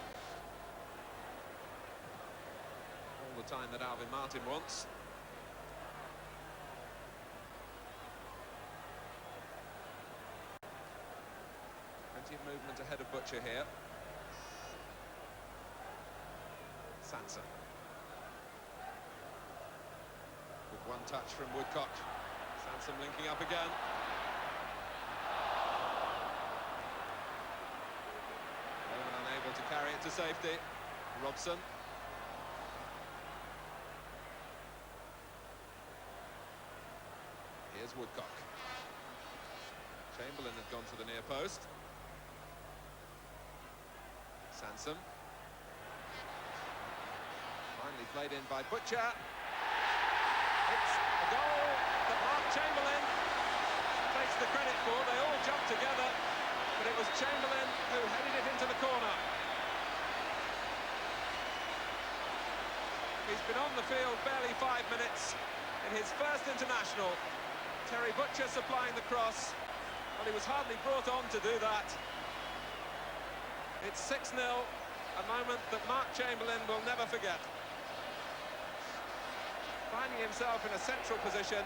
All the time that Alvin Martin wants. Plenty of movement ahead of Butcher here. Sansom. With one touch from Woodcock. Sansom linking up again. Unable to carry it to safety. Robson. Here's Woodcock. Chamberlain had gone to the near post. Sansom. Finally played in by Butcher. It's a goal that Mark Chamberlain takes the credit for. They all jumped together, but it was Chamberlain who headed it into the corner. He's been on the field barely 5 minutes in his first international. Terry Butcher supplying the cross. Well, he was hardly brought on to do that. It's 6-0, a moment that Mark Chamberlain will never forget. Finding himself in a central position,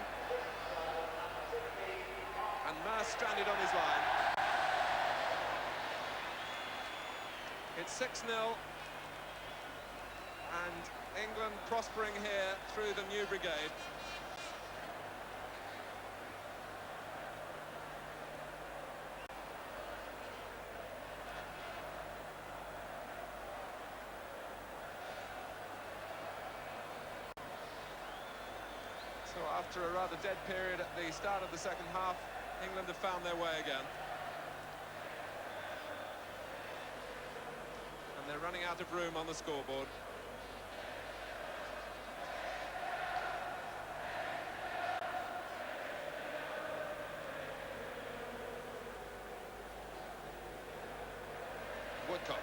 and Merce stranded on his line. It's 6-0, and England prospering here through the new brigade. So after a rather dead period at the start of the second half, England have found their way again. And they're running out of room on the scoreboard. Woodcock.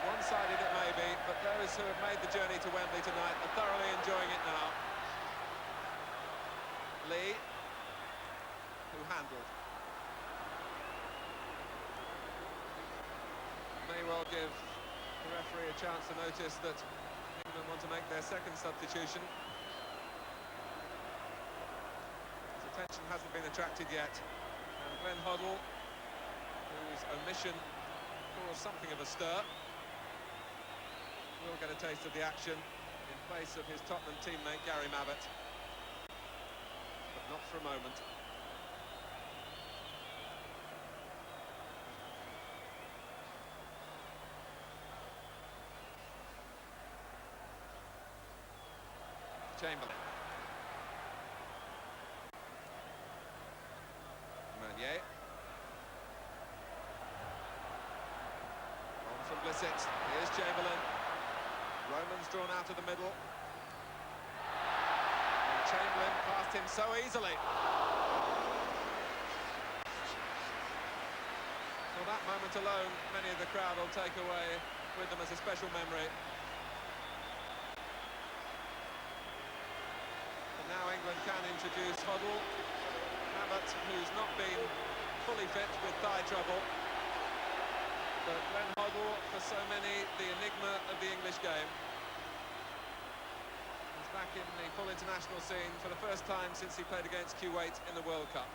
One-sided it may be, but those who have made the journey to Wembley tonight are thoroughly enjoying it now. Lee, who handled. May well give the referee a chance to notice that England want to make their second substitution. His attention hasn't been attracted yet. And Glenn Hoddle, whose omission caused something of a stir, will get a taste of the action in place of his Tottenham teammate Gary Mabbott. But not for a moment. Chamberlain. Meunier. On from Blissett. Here's Chamberlain. Roman's drawn out of the middle. And Chamberlain passed him so easily. For that moment alone, many of the crowd will take away with them as a special memory. Now England can introduce Hoddle. Mabbott, who's not been fully fit with thigh trouble. But Glenn Hoddle, for so many, the enigma of the English game. He's back in the full international scene for the first time since he played against Kuwait in the World Cup.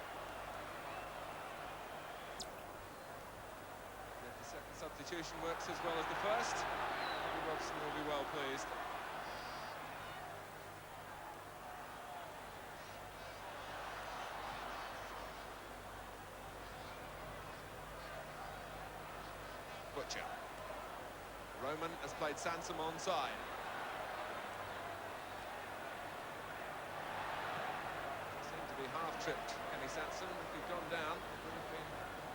If the second substitution works as well as the first, Bobby Robson will be well pleased. Butcher. Roman has played Sansom onside. Seemed to be half-tripped, Kenny Sansom. If he'd gone down, it would have been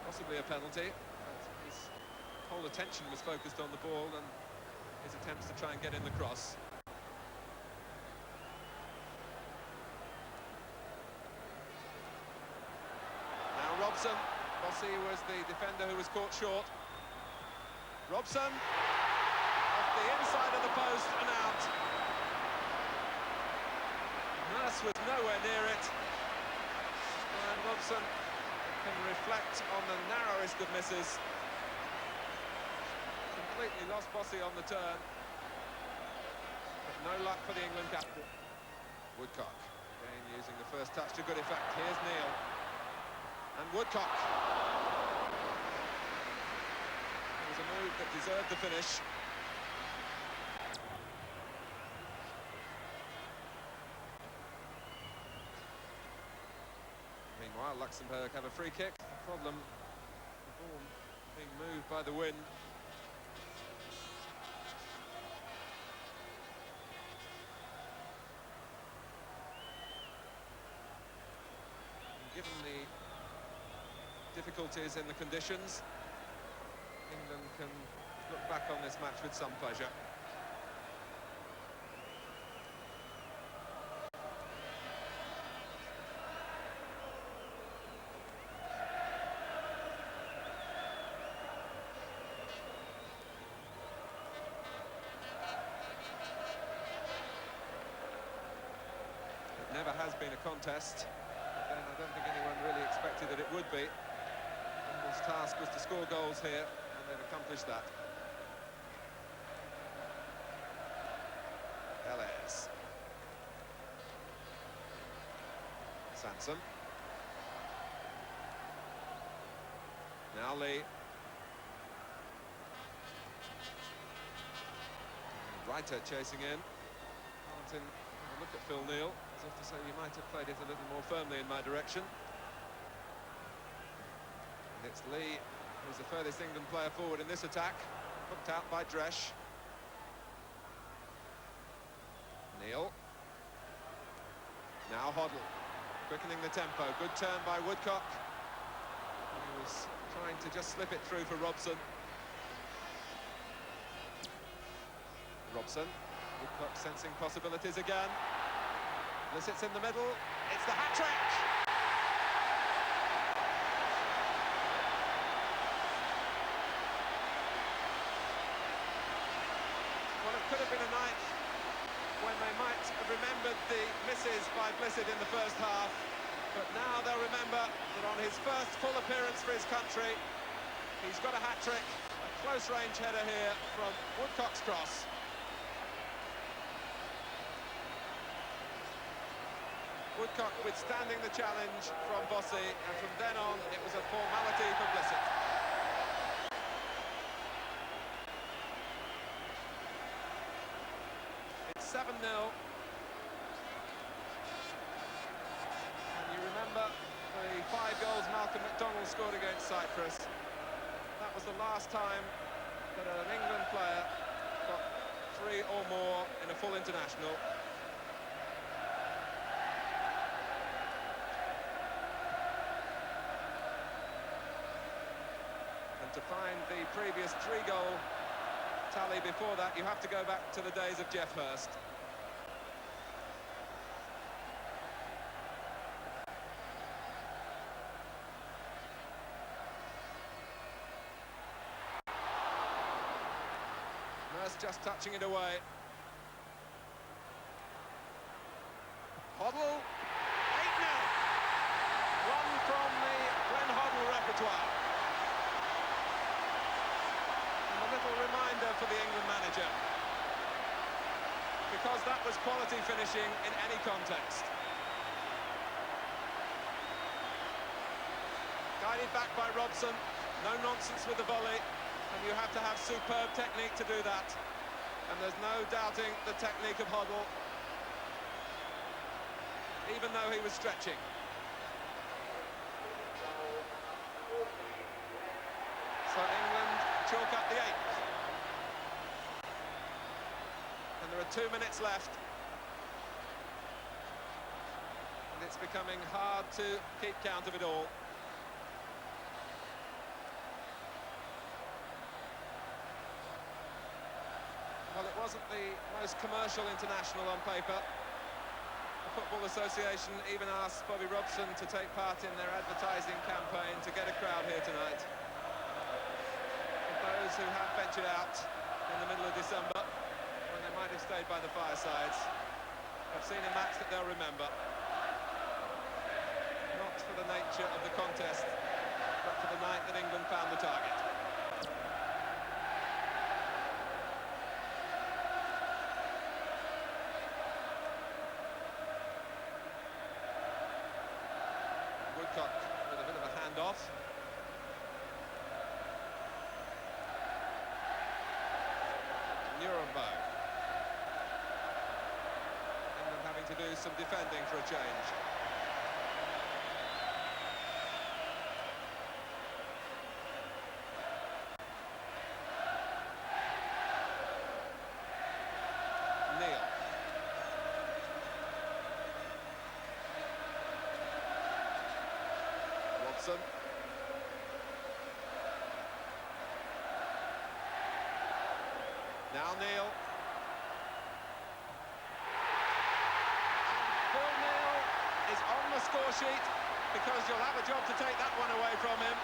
possibly a penalty. But his whole attention was focused on the ball and his attempts to try and get in the cross. Now Robson. Bossy was the defender who was caught short. Robson, off the inside of the post and out. Nurse was nowhere near it. And Robson can reflect on the narrowest of misses. Completely lost Bossy on the turn. But no luck for the England captain. Woodcock, again using the first touch to good effect. Here's Neil. And Woodcock. It was a move that deserved the finish. Meanwhile, Luxembourg have a free kick. The problem, the ball being moved by the wind. And given the difficulties in the conditions, England can look back on this match with some pleasure. It never has been a contest, but then I don't think anyone really expected that it would be. England's task was to score goals here, and they've accomplished that. Ellis. Sansom. Now Lee. Reiter chasing in. Martin, look at Phil Neal. As if to say, you might have played it a little more firmly in my direction. And it's Lee who's the furthest England player forward in this attack. Hooked out by Dresch. Neil. Now Hoddle, quickening the tempo. Good turn by Woodcock. He was trying to just slip it through for Robson. Robson, Woodcock sensing possibilities again. Lissit's in the middle. It's the hat-trick! Well, it could have been a night when they might have remembered the misses by Blissett in the first half, but now they'll remember that on his first full appearance for his country, he's got a hat-trick, a close-range header here from Woodcock's cross. Woodcock withstanding the challenge from Bossy, and from then on it was a formality for Blissett. It's 7-0. And you remember the 5 goals Malcolm McDonald scored against Cyprus. That was the last time that an England player got 3 or more in a full international. To find the previous 3-goal tally before that, you have to go back to the days of Geoff Hurst. Hurst just touching it away. Hoddle, 8-0. One from the Glenn Hoddle repertoire. Little reminder for the England manager, because that was quality finishing in any context. Guided back by Robson, no nonsense with the volley, and you have to have superb technique to do that, and there's no doubting the technique of Hoddle, even though he was stretching. So England chalk up the 8th. And there are 2 minutes left. And it's becoming hard to keep count of it all. Well, it wasn't the most commercial international on paper. The Football Association even asked Bobby Robson to take part in their advertising campaign to get a crowd here tonight. Those who have ventured out in the middle of December, when they might have stayed by the firesides, have seen a match that they'll remember. Not for the nature of the contest, but for the night that England found the target. Woodcock with a bit of a handoff. Nuremberg. England having to do some defending for a change. Neil. Robson. Now Neil. And Phil Neil is on the score sheet, because you'll have a job to take that one away from him.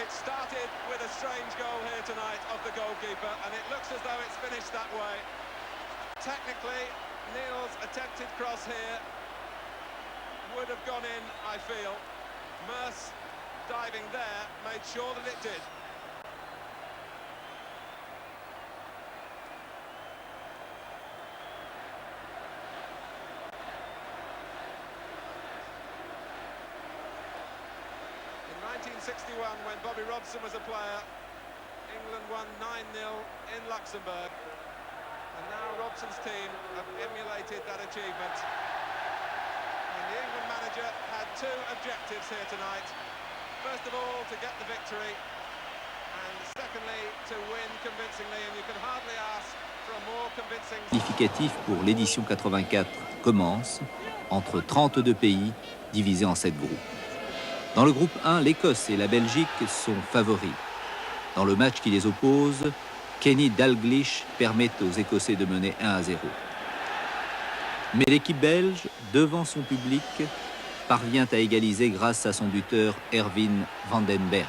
It started with a strange goal here tonight of the goalkeeper, and it looks as though it's finished that way. Technically, Neil's attempted cross here would have gone in, I feel. Merce, diving there, made sure that it did. In 1961, when Bobby Robson was a player, England won 9-0 in Luxembourg. And now Robson Wilson's team have emulated that achievement. And the England manager had two objectives here tonight. First of all, to get the victory, and secondly, to win convincingly, and you can hardly ask for a more convincing... Qualificatif pour l'édition 84 commence entre 32 pays divisés en 7 groupes. Dans le groupe 1, l'Écosse et la Belgique sont favoris. Dans le match qui les oppose, Kenny Dalglish permet aux Écossais de mener 1-0. Mais l'équipe belge, devant son public, parvient à égaliser grâce à son buteur Erwin van den Berg.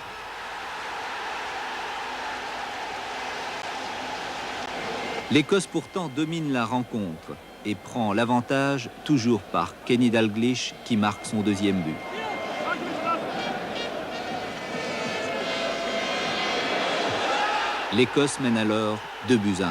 L'Écosse pourtant domine la rencontre et prend l'avantage toujours par Kenny Dalglish qui marque son deuxième but. L'Écosse mène alors 2-1.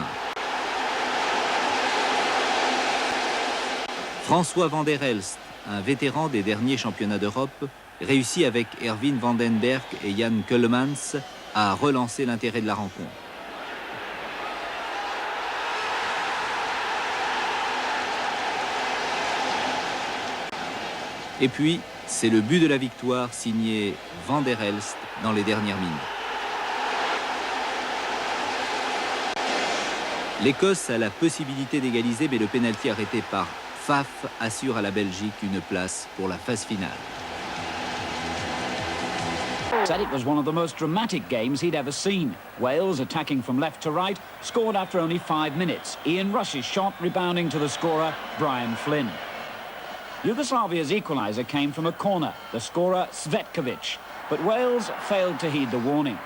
François van der Elst, un vétéran des derniers championnats d'Europe, réussit avec Erwin van den Berg et Jan Keulemans à relancer l'intérêt de la rencontre. Et puis, c'est le but de la victoire signé van der Elst dans les dernières minutes. L'Écosse a la possibilité d'égaliser, mais le pénalty arrêté par Faf assure à la Belgique une place pour la phase finale. Said it was one of the most dramatic games he'd ever seen. Wales, attacking from left to right, scored after only 5 minutes. Ian Rush's shot rebounding to the scorer, Brian Flynn. Yugoslavia's equaliser came from a corner, the scorer Svetkovic, but Wales failed to heed the warning.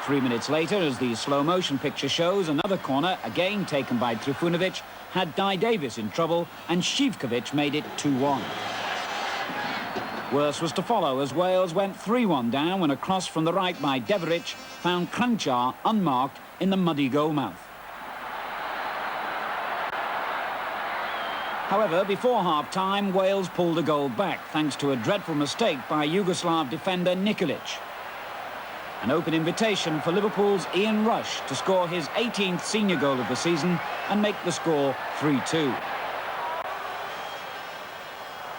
3 minutes later, as the slow-motion picture shows, another corner, again taken by Trifunovic, had Dai Davis in trouble, and Šivkovic made it 2-1. Worse was to follow as Wales went 3-1 down when a cross from the right by Deveric found Kranjčar unmarked in the muddy goalmouth. However, before half-time, Wales pulled a goal back thanks to a dreadful mistake by Yugoslav defender Nikolic. An open invitation for Liverpool's Ian Rush to score his 18th senior goal of the season and make the score 3-2.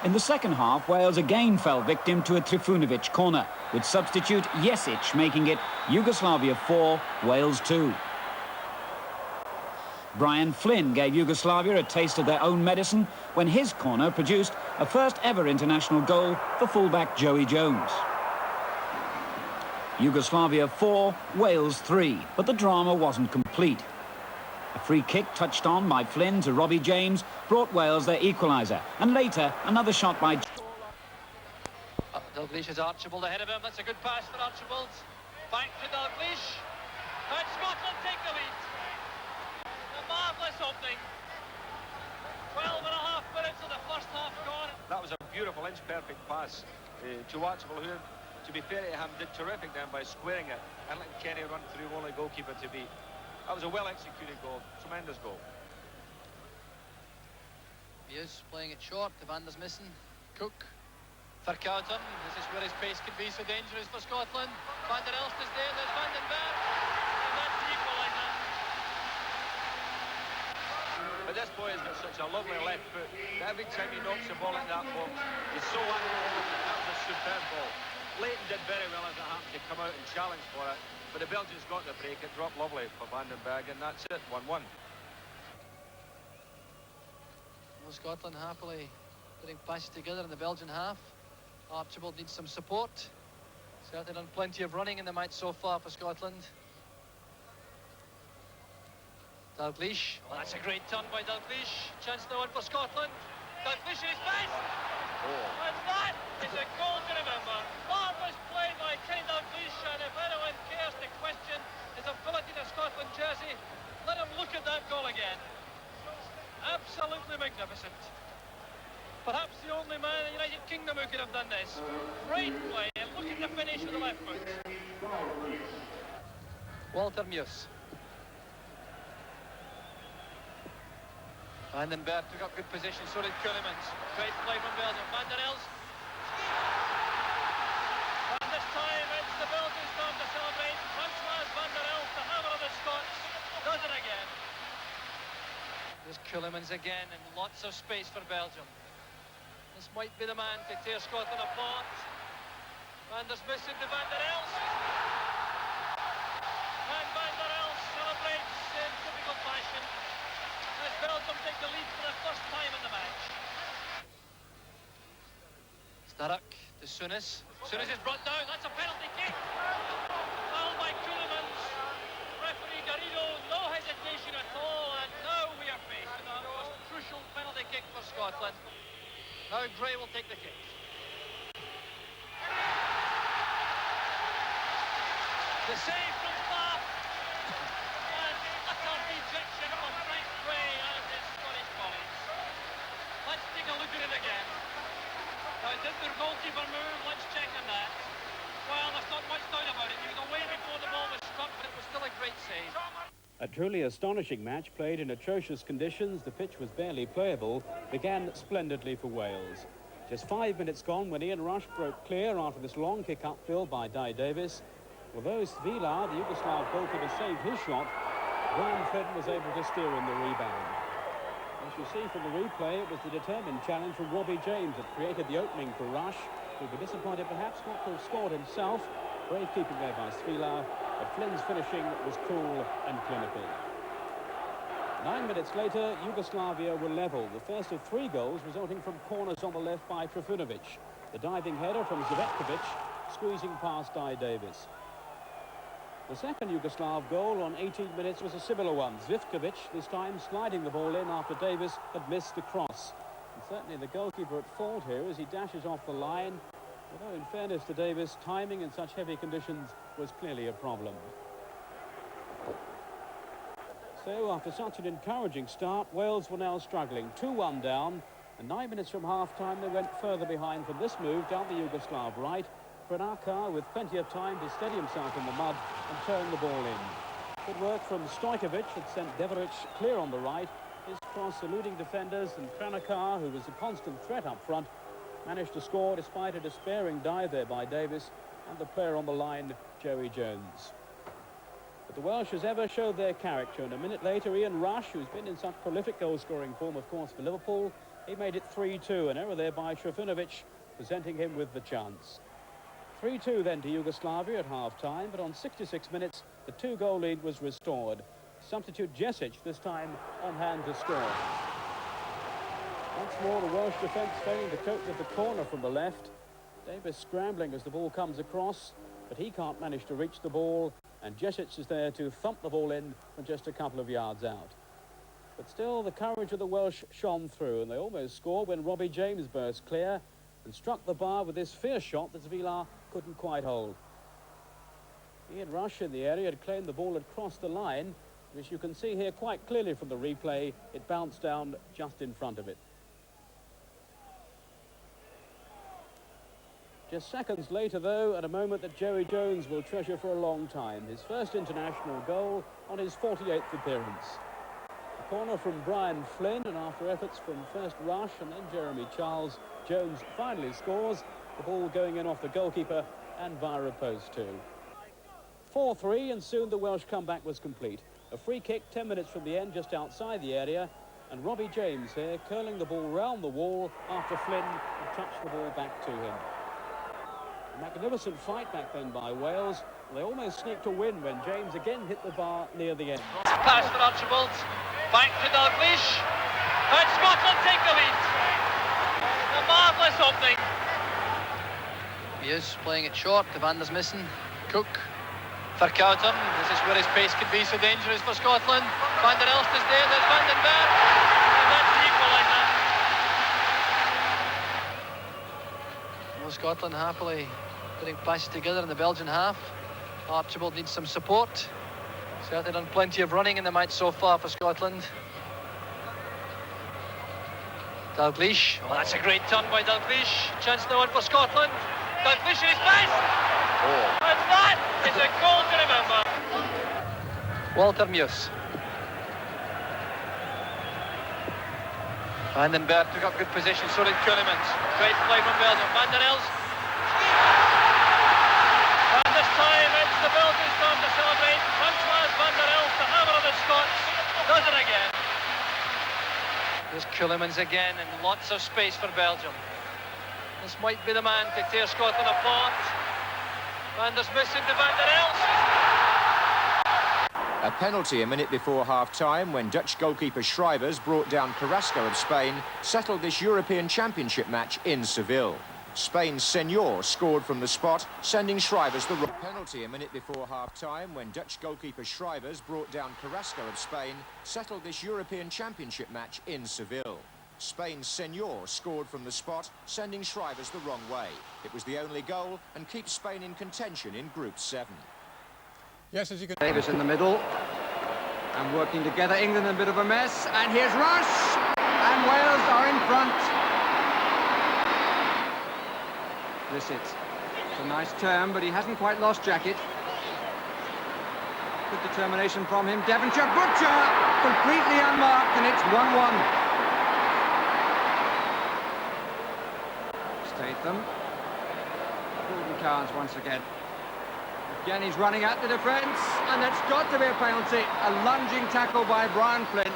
In the second half, Wales again fell victim to a Trifunovic corner, with substitute Jesic making it Yugoslavia 4, Wales 2. Brian Flynn gave Yugoslavia a taste of their own medicine when his corner produced a first-ever international goal for fullback Joey Jones. Yugoslavia 4, Wales 3, but the drama wasn't complete. A free kick touched on by Flynn to Robbie James brought Wales their equaliser, and later another shot by... Dalglish has Archibald ahead of him. That's a good pass for Archibald. Back to Dalglish. And Scotland take the lead. A marvellous opening. 12 and a half minutes of the first half gone. That was a beautiful inch-perfect pass to Archibald, who, to be fair to him, did terrific then by squaring it and letting Kenny run through, only goalkeeper to beat. That was a well-executed goal, tremendous goal. Hughes playing it short, Evander's missing. Cook for Cowton. This is where his pace could be so dangerous for Scotland. Van der Elst is there, there's Van den Berg. And that's the equaliser. But this boy has got such a lovely left foot that every time he knocks the ball into that box, he's so active. That was a superb ball. Leighton did very well as it happened to come out and challenge for it, but the Belgians got the break. It dropped lovely for Van den Berg, and that's it, 1-1. Well, Scotland happily putting passes together in the Belgian half. Archibald needs some support. Certainly done plenty of running in the match so far for Scotland. Dalglish. Well, that's a great turn by Dalglish. Chance now on for Scotland. Dalglish in his best. And that is a goal to remember. Marvellous play by Kenny Dalglish, and if anyone cares to question his ability in a Scotland jersey, let him look at that goal again. Absolutely magnificent. Perhaps the only man in the United Kingdom who could have done this. Great play, and look at the finish with the left foot. Walter Muse. Van den Berg took up good position, so did Keulemans. Great play from Belgium. Van der Elst. And this time it's the Belgians time to celebrate. François Van der Elst, the hammer of the Scots. Does it again. There's Ceulemans again, and lots of space for Belgium. This might be the man to tear Scotland apart. Van der Smissen to Van der Elst. And Van der Elst celebrates in typical fashion as Belgium take the lead for the first time in the match. Stark to Souness. Souness is brought down. That's a penalty kick. Foul by Ceulemans. Referee Garrido, no hesitation at all, and now we are facing a most crucial penalty kick for Scotland. Now Gray will take the kick. The save from Faf. And utter dejection from Frank Gray and his Scottish colleagues. Let's take a look at it again. Now, did the goalkeeper move? Let's check on that. Well, there's not much doubt about it. He was away before the ball was struck, but it was still a great save. A truly astonishing match played in atrocious conditions. The pitch was barely playable. Began splendidly for Wales. Just 5 minutes gone when Ian Rush broke clear after this long kick upfield by Di Davis. Although Svila, the Yugoslav goalkeeper, saved his shot, Brian Flynn was able to steer in the rebound. As you see from the replay, it was the determined challenge from Robbie James that created the opening for Rush, who'd be disappointed perhaps not to have scored himself. Brave keeping there by Svila, but Flynn's finishing was cool and clinical. 9 minutes later, Yugoslavia were level. The first of 3 goals resulting from corners on the left by Trifunovic. The diving header from Zvetkovic, squeezing past Di Davis. The second Yugoslav goal on 18 minutes was a similar one. Zivkovic, this time sliding the ball in after Davis had missed the cross. And certainly the goalkeeper at fault here as he dashes off the line. Although in fairness to Davis, timing in such heavy conditions was clearly a problem. So after such an encouraging start, Wales were now struggling. 2-1 down, and 9 minutes from half-time they went further behind from this move down the Yugoslav right. Pranaka with plenty of time to steady himself in the mud and turn the ball in. Good work from Stojkovic that sent Deveric clear on the right. His cross eluding defenders, and Pranaka, who was a constant threat up front, managed to score despite a despairing dive there by Davis and the player on the line, Joey Jones. But the Welsh as ever showed their character, and a minute later Ian Rush, who's been in such prolific goal-scoring form of course for Liverpool, he made it 3-2, an error there by Trifunovic, presenting him with the chance. 3-2 then to Yugoslavia at half-time, but on 66 minutes, the 2-goal lead was restored. Substitute Jesic, this time on hand to score. Once more, the Welsh defence failing to cope with the corner from the left. Davis scrambling as the ball comes across, but he can't manage to reach the ball, and Jesic is there to thump the ball in from just a couple of yards out. But still, the courage of the Welsh shone through, and they almost scored when Robbie James burst clear and struck the bar with this fierce shot that Svila couldn't quite hold. Ian Rush in the area had claimed the ball had crossed the line, and as you can see here quite clearly from the replay, it bounced down just in front of it. Just seconds later, though, at a moment that Joey Jones will treasure for a long time, his first international goal on his 48th appearance. A corner from Brian Flynn, and after efforts from first Rush and then Jeremy Charles, Jones finally scores, the ball going in off the goalkeeper and via a post too. 4-3, and soon the Welsh comeback was complete. A free kick 10 minutes from the end just outside the area, and Robbie James here curling the ball round the wall after Flynn had touched the ball back to him. A magnificent fight back then by Wales. They almost sneaked a win when James again hit the bar near the end. Pass for Archibald, back to Dalglish, and Scotland take the lead. A marvellous opening. He is playing it short to Van der Smissen. Cook for Verkouten. This is where his pace could be so dangerous for Scotland. Van der Elst is there, there's Van den Berg, and that's the equaliser. Well, Scotland happily putting passes together in the Belgian half. Archibald needs some support. Certainly done plenty of running in the match so far for Scotland. Dalglish. Well, that's a great turn by Dalglish. Chance now on for Scotland. Dalglish in his best. And that is a goal to remember. Walter Muse. Van den Berg took up good position, so did Ceulemans. Great play from Belgium. Van der Elst. And this time it's the Belgians' turn to celebrate. Francois Van der Elst, the hammer of the Scots does it again. Here's Ceulemans again, and lots of space for Belgium. This might be the man to tear Scotland apart. Van der Smissen to Van der Elst. A penalty a minute before half-time when Dutch goalkeeper Schrijvers brought down Carrasco of Spain settled this European Championship match in Seville. Spain's Senor scored from the spot, sending Schrijvers the wrong penalty a minute before half-time when Dutch goalkeeper Schrijvers brought down Carrasco of Spain settled this European Championship match in Seville. Spain's Senor scored from the spot, sending Schrijvers the wrong way. It was the only goal and keeps Spain in contention in Group 7. Yes, as you can... Davis in the middle, and working together, England in a bit of a mess, and here's Rush, and Wales are in front. Blissett, it's a nice turn, but he hasn't quite lost jacket. Good determination from him, Devonshire, Butcher, completely unmarked, and it's 1-1. Statham, Gordon Carnes once again. Again, he's running at the defence, and it's got to be a penalty. A lunging tackle by Brian Flynn.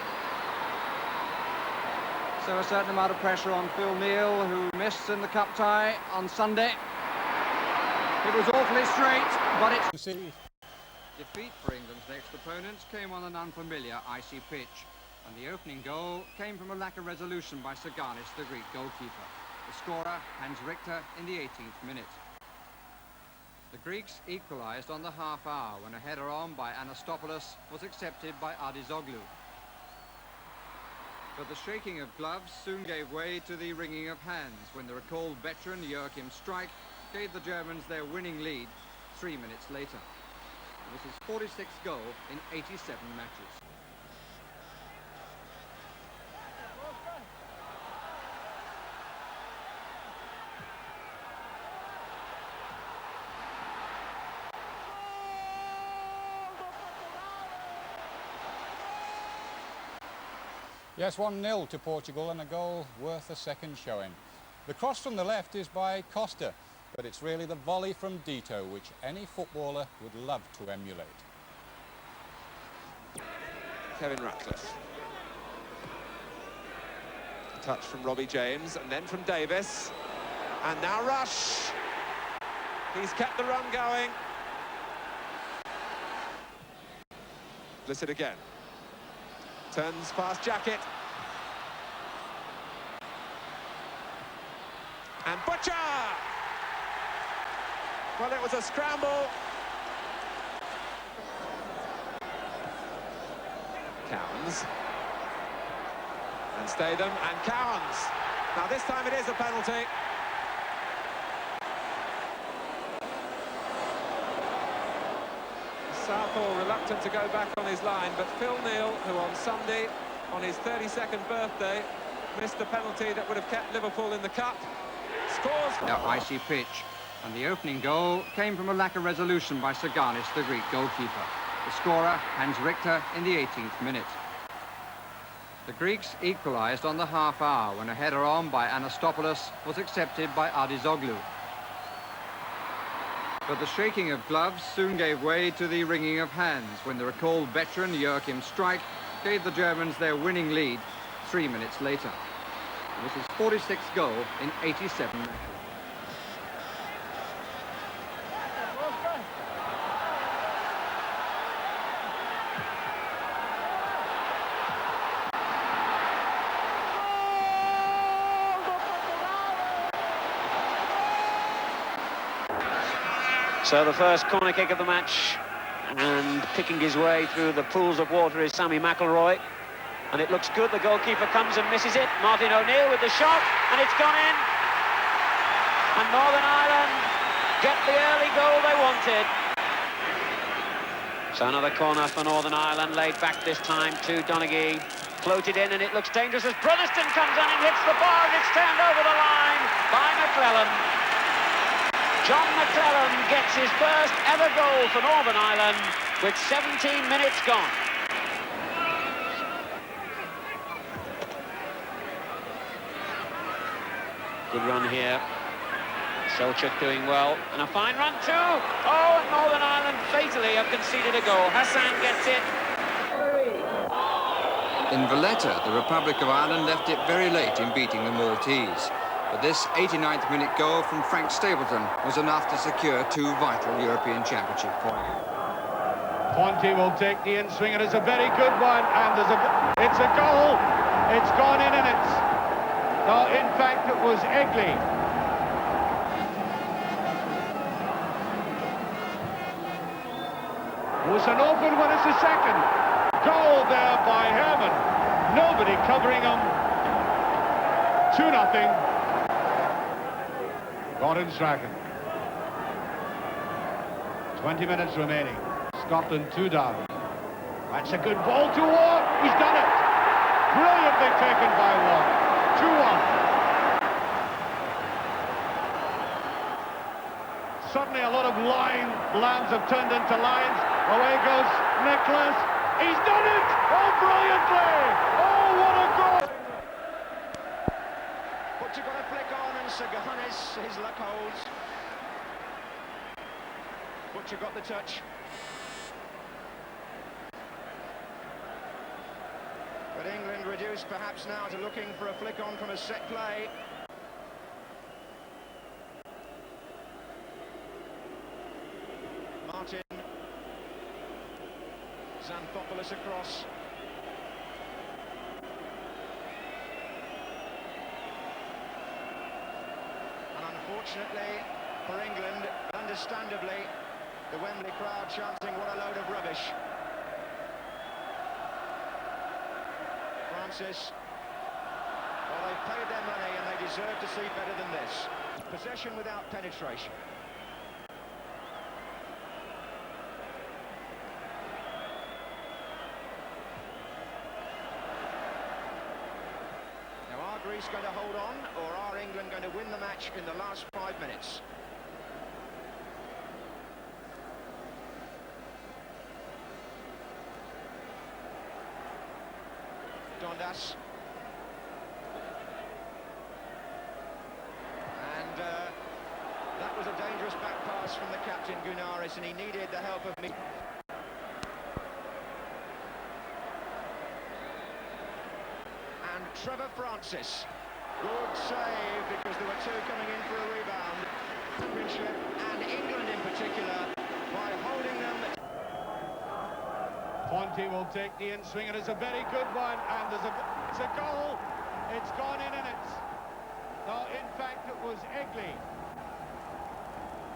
So a certain amount of pressure on Phil Neal, who missed in the cup tie on Sunday. It was awfully straight, but it's... Defeat for England's next opponents came on an unfamiliar icy pitch, and the opening goal came from a lack of resolution by Saganis, the Greek goalkeeper. The scorer, Hans Richter, in the 18th minute. The Greeks equalised on the half-hour when a header on by Anastopoulos was accepted by Ardizoglu. But the shaking of gloves soon gave way to the wringing of hands when the recalled veteran Joachim Streich gave the Germans their winning lead 3 minutes later. This is 46th goal in 87 matches. Yes, 1-0 to Portugal and a goal worth a second showing. The cross from the left is by Costa, but it's really the volley from Dito which any footballer would love to emulate. Kevin Ratcliffe. A touch from Robbie James, and then from Davis. And now Rush. He's kept the run going. Blissett again. Turns past Jacket. And Butcher! Well, it was a scramble. Cowans. And Statham and Cowans. Now this time it is a penalty. Southall reluctant to go back on his line, but Phil Neal, who on Sunday, on his 32nd birthday, missed the penalty that would have kept Liverpool in the cup, scores... Now icy pitch, and the opening goal came from a lack of resolution by Saganis, the Greek goalkeeper. The scorer, Hans Richter, in the 18th minute. The Greeks equalised on the half-hour when a header on by Anastopoulos was accepted by Ardizoglu. But the shaking of gloves soon gave way to the wringing of hands when the recalled veteran Joachim Streich gave the Germans their winning lead 3 minutes later. This is 46th goal in 87 matches. So the first corner kick of the match, and picking his way through the pools of water is Sammy McIlroy, and it looks good. The goalkeeper comes and misses it. Martin O'Neill with the shot, and it's gone in. And Northern Ireland get the early goal they wanted. So another corner for Northern Ireland, laid back this time to Donaghy. Floated in, and it looks dangerous as Brotherston comes on and hits the bar, and it's turned over the line by McClellan. John McClellan gets his first ever goal for Northern Ireland with 17 minutes gone. Good run here. Selchuk doing well, and a fine run too. Oh, and Northern Ireland fatally have conceded a goal. Hassan gets it. In Valletta, the Republic of Ireland left it very late in beating the Maltese. But this 89th minute goal from Frank Stapleton was enough to secure 2 vital European Championship points. Fonte will take the in-swing, and it's a very good one, and it's a goal. It's gone in, and it's... No, in fact, it was Egley. It was an open one, it's the second. Goal there by Herman. Nobody covering him. 2-0. Gordon Strachan. 20 minutes remaining. Scotland 2 down. That's a good ball to Ward. He's done it. Brilliantly taken by Ward. 2-1. Suddenly a lot of lambs have turned into lions. Away goes Nicholas. He's done it! Oh, brilliantly! Oh, what a goal! But you've got to flick on, and Sir Johannes, his luck holds. But you got the touch. But England reduced perhaps now to looking for a flick on from a set play. Martin. Xanthopoulos across. And unfortunately for England, understandably, the Wembley crowd chanting, "What a load of rubbish." Francis, well, they've paid their money and they deserve to see better than this. Possession without penetration. Greece going to hold on, or are England going to win the match in the last 5 minutes? Dundas. And that was a dangerous back pass from the captain Gunaris, and he needed the help of me. Trevor Francis. Good save, because there were 2 coming in for a rebound. Championship, and England in particular, by holding them. Fonte will take the in-swing, and it's a very good one, and it's a goal. It's gone in, and it's... No, in fact, it was Egley.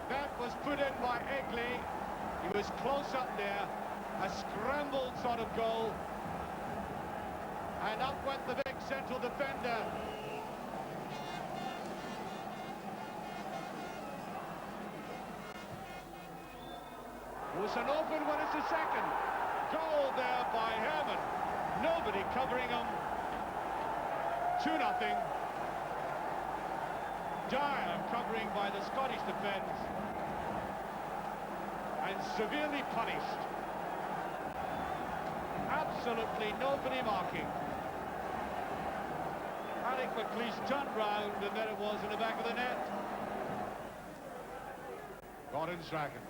That was put in by Egley. He was close up there. A scrambled sort of goal. And up went the big central defender. It was an open one, it's the second. Goal there by Herman. Nobody covering him. 2-0. Dire covering by the Scottish defence. And severely punished. Absolutely nobody marking. Alec McLeish turned round, and there it was in the back of the net. Gordon Strachan.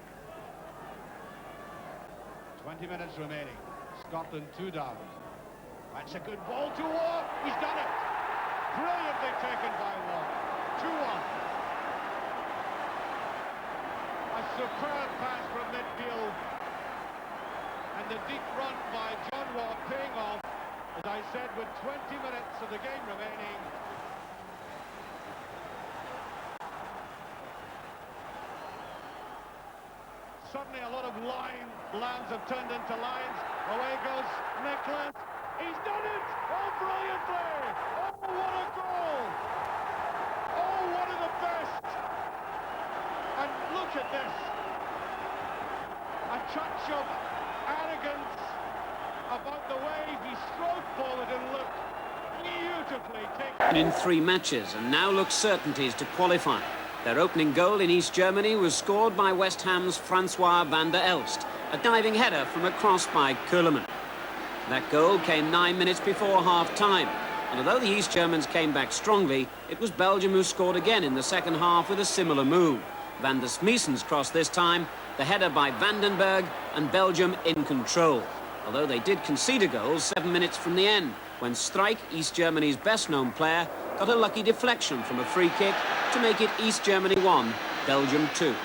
20 minutes remaining. Scotland 2 down. That's a good ball to Ward. He's done it. Brilliantly taken by Ward. 2-1. A superb pass from midfield. And the deep run by John Ward paying off. As I said, with 20 minutes of the game remaining. Suddenly a lot of lambs have turned into lions. Away goes Nicholas. He's done it! Oh, brilliantly! Oh, what a goal! Oh, one of the best! And look at this. A touch of arrogance about the way he strode forward and looked beautifully taken. In 3 matches, and now look certainties to qualify. Their opening goal in East Germany was scored by West Ham's Francois van der Elst, a diving header from a cross by Kuhlemann. That goal came 9 minutes before half-time, and although the East Germans came back strongly, it was Belgium who scored again in the second half with a similar move. Van der Smeesen's cross this time, the header by Vandenberg, and Belgium in control. although they did concede a goal 7 minutes from the end, when Strijk, East Germany's best-known player, got a lucky deflection from a free kick to make it East Germany 1, Belgium 2.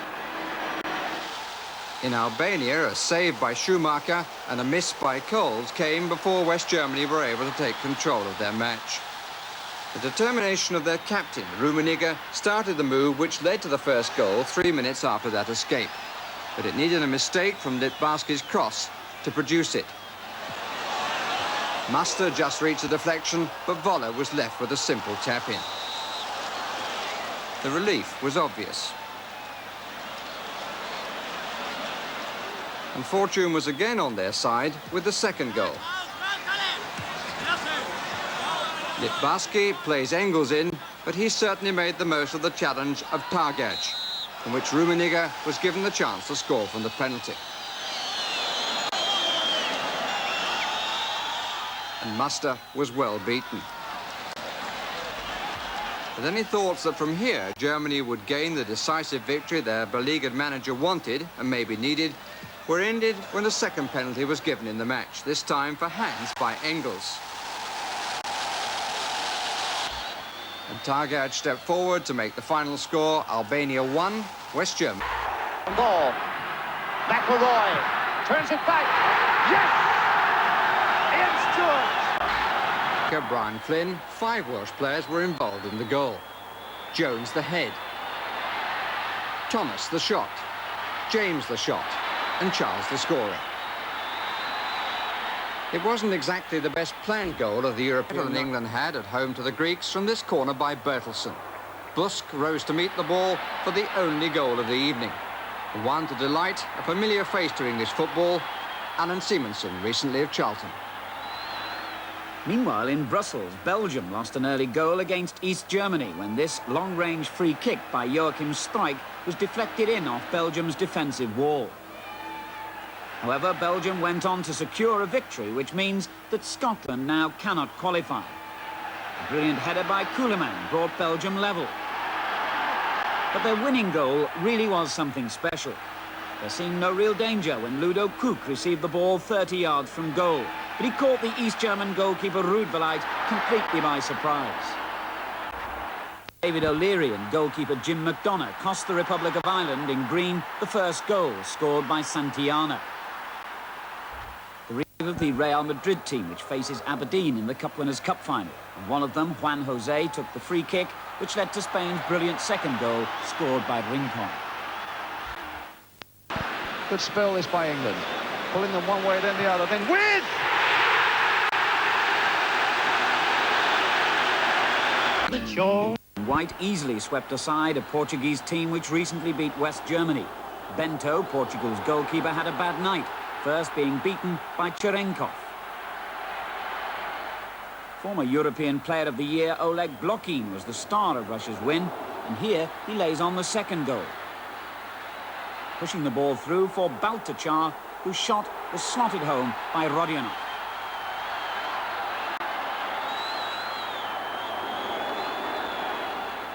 In Albania, a save by Schumacher and a miss by Coles came before West Germany were able to take control of their match. The determination of their captain, Rummenigge, started the move which led to the first goal 3 minutes after that escape. But it needed a mistake from Litbarski's cross to produce it. Muster just reached the deflection, but Voller was left with a simple tap-in. The relief was obvious. And fortune was again on their side with the second goal. Litbarski plays Engels in, but he certainly made the most of the challenge of Targac, in which Rummenigge was given the chance to score from the penalty. And Muster was well beaten. But any thoughts that from here Germany would gain the decisive victory their beleaguered manager wanted and maybe needed were ended when the second penalty was given in the match, this time for hands by Engels. And Targac stepped forward to make the final score, Albania 1, West Germany. Ball. McElroy turns it back. Yes! Ian Stewart. Brian Flynn, 5 Welsh players were involved in the goal. Jones the head. Thomas the shot. James the shot. And Charles the scorer. It wasn't exactly the best planned goal of the European than England had at home to the Greeks from this corner by Bertelsen. Busk rose to meet the ball for the only goal of the evening. The one to delight a familiar face to English football, Alan Simonsen, recently of Charlton. Meanwhile, in Brussels, Belgium lost an early goal against East Germany when this long-range free kick by Joachim Strijk was deflected in off Belgium's defensive wall. However, Belgium went on to secure a victory, which means that Scotland now cannot qualify. A brilliant header by Koelemans brought Belgium level. But their winning goal really was something special. There seemed no real danger when Ludo Koek received the ball 30 yards from goal, but he caught the East German goalkeeper Ruud Verlight completely by surprise. David O'Leary and goalkeeper Jim McDonough cost the Republic of Ireland in green the first goal, scored by Santillana. Of the Real Madrid team, which faces Aberdeen in the Cup Winners' Cup final. And one of them, Juan José, took the free kick, which led to Spain's brilliant second goal, scored by Rincon. Good spell this by England. Pulling them one way, then the other, then with! White easily swept aside a Portuguese team which recently beat West Germany. Bento, Portugal's goalkeeper, had a bad night, first being beaten by Cherenkov. Former European Player of the Year Oleg Blokin was the star of Russia's win, and here he lays on the second goal. Pushing the ball through for Baltachar, whose shot was slotted home by Rodionov.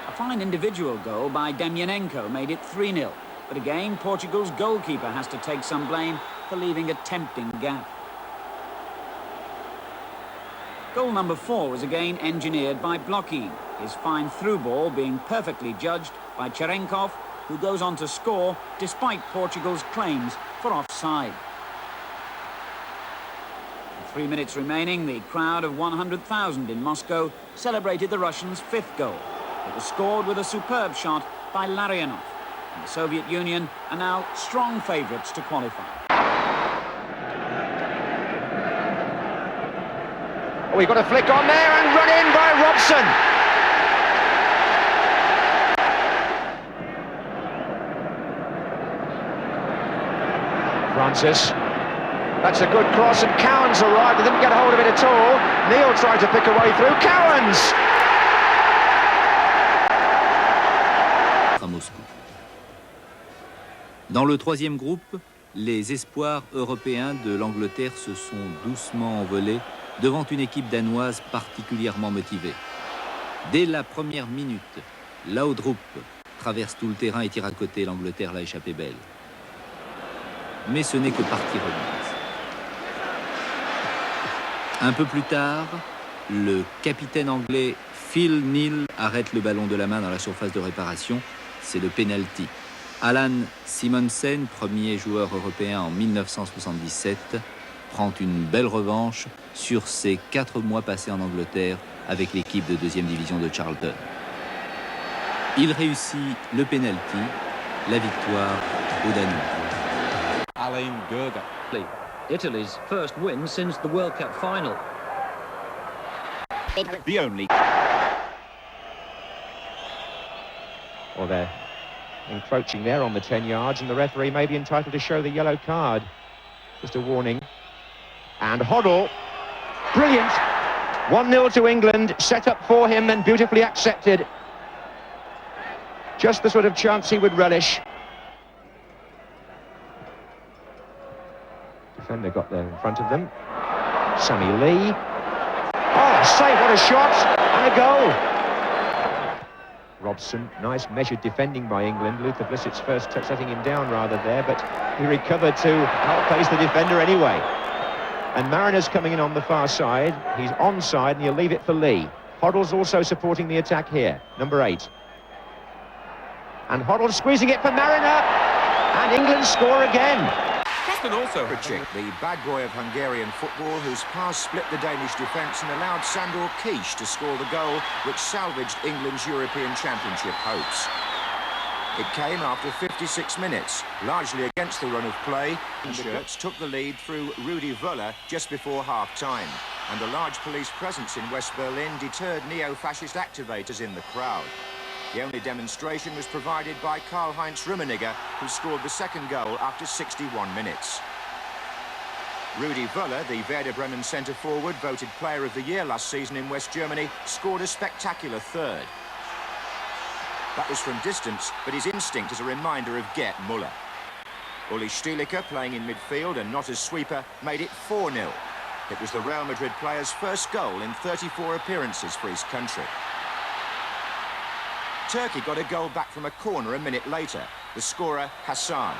A fine individual goal by Demyanenko made it 3-0, but again Portugal's goalkeeper has to take some blame for leaving a tempting gap. Goal number 4 was again engineered by Blokin, his fine through ball being perfectly judged by Cherenkov, who goes on to score despite Portugal's claims for offside. With 3 minutes remaining, the crowd of 100,000 in Moscow celebrated the Russians' 5th goal. It was scored with a superb shot by Larionov, and the Soviet Union are now strong favourites to qualify. Oh, he got a flick on there and run in by Robson. Francis. That's a good cross, and Cowans arrived. They didn't get a hold of it at all. Neil tried to pick a way through. Cowans! À Moscou. Dans le troisième groupe, les espoirs européens de l'Angleterre se sont doucement envolés devant une équipe danoise particulièrement motivée. Dès la première minute, Laudrup traverse tout le terrain et tire à côté. L'Angleterre l'a échappé belle. Mais ce n'est que partie remise. Un peu plus tard, le capitaine anglais Phil Neal arrête le ballon de la main dans la surface de réparation. C'est le penalty. Alan Simonsen, premier joueur européen en 1977, prend une belle revanche sur ses 4 mois passés en Angleterre avec l'équipe de 2e division de Charlton. Il réussit le penalty, la victoire au Danube. Alain Gerger. Italy's first win since the World Cup final. The only. Well, they're encroaching there on the 10 yards, and the referee may be entitled to show the yellow card. Just a warning. And Hoddle, brilliant. 1-0 to England, set up for him and beautifully accepted. Just the sort of chance he would relish. Defender got there in front of them. Sammy Lee. Oh, save, what a shot, and a goal. Robson, nice measured defending by England. Luther Blissett's first touch setting him down rather there, but he recovered to outpace the defender anyway. And Mariner's coming in on the far side. He's onside, and he'll leave it for Lee. Hoddle's also supporting the attack here, number 8. And Hoddle squeezing it for Mariner, and England score again. And also the bad boy of Hungarian football, whose pass split the Danish defence and allowed Sandor Kish to score the goal which salvaged England's European Championship hopes. It came after 56 minutes, largely against the run of play. Shirts took the lead through Rudi Völler just before half-time, and a large police presence in West Berlin deterred neo-fascist activators in the crowd. The only demonstration was provided by Karl-Heinz Rummenigge, who scored the second goal after 61 minutes. Rudi Völler, the Werder Bremen centre-forward, voted Player of the Year last season in West Germany, scored a spectacular third. That was from distance, but his instinct is a reminder of Gerd Müller. Uli Stüliker, playing in midfield and not as sweeper, made it 4-0. It was the Real Madrid player's first goal in 34 appearances for his country. Turkey got a goal back from a corner a minute later, the scorer Hassan.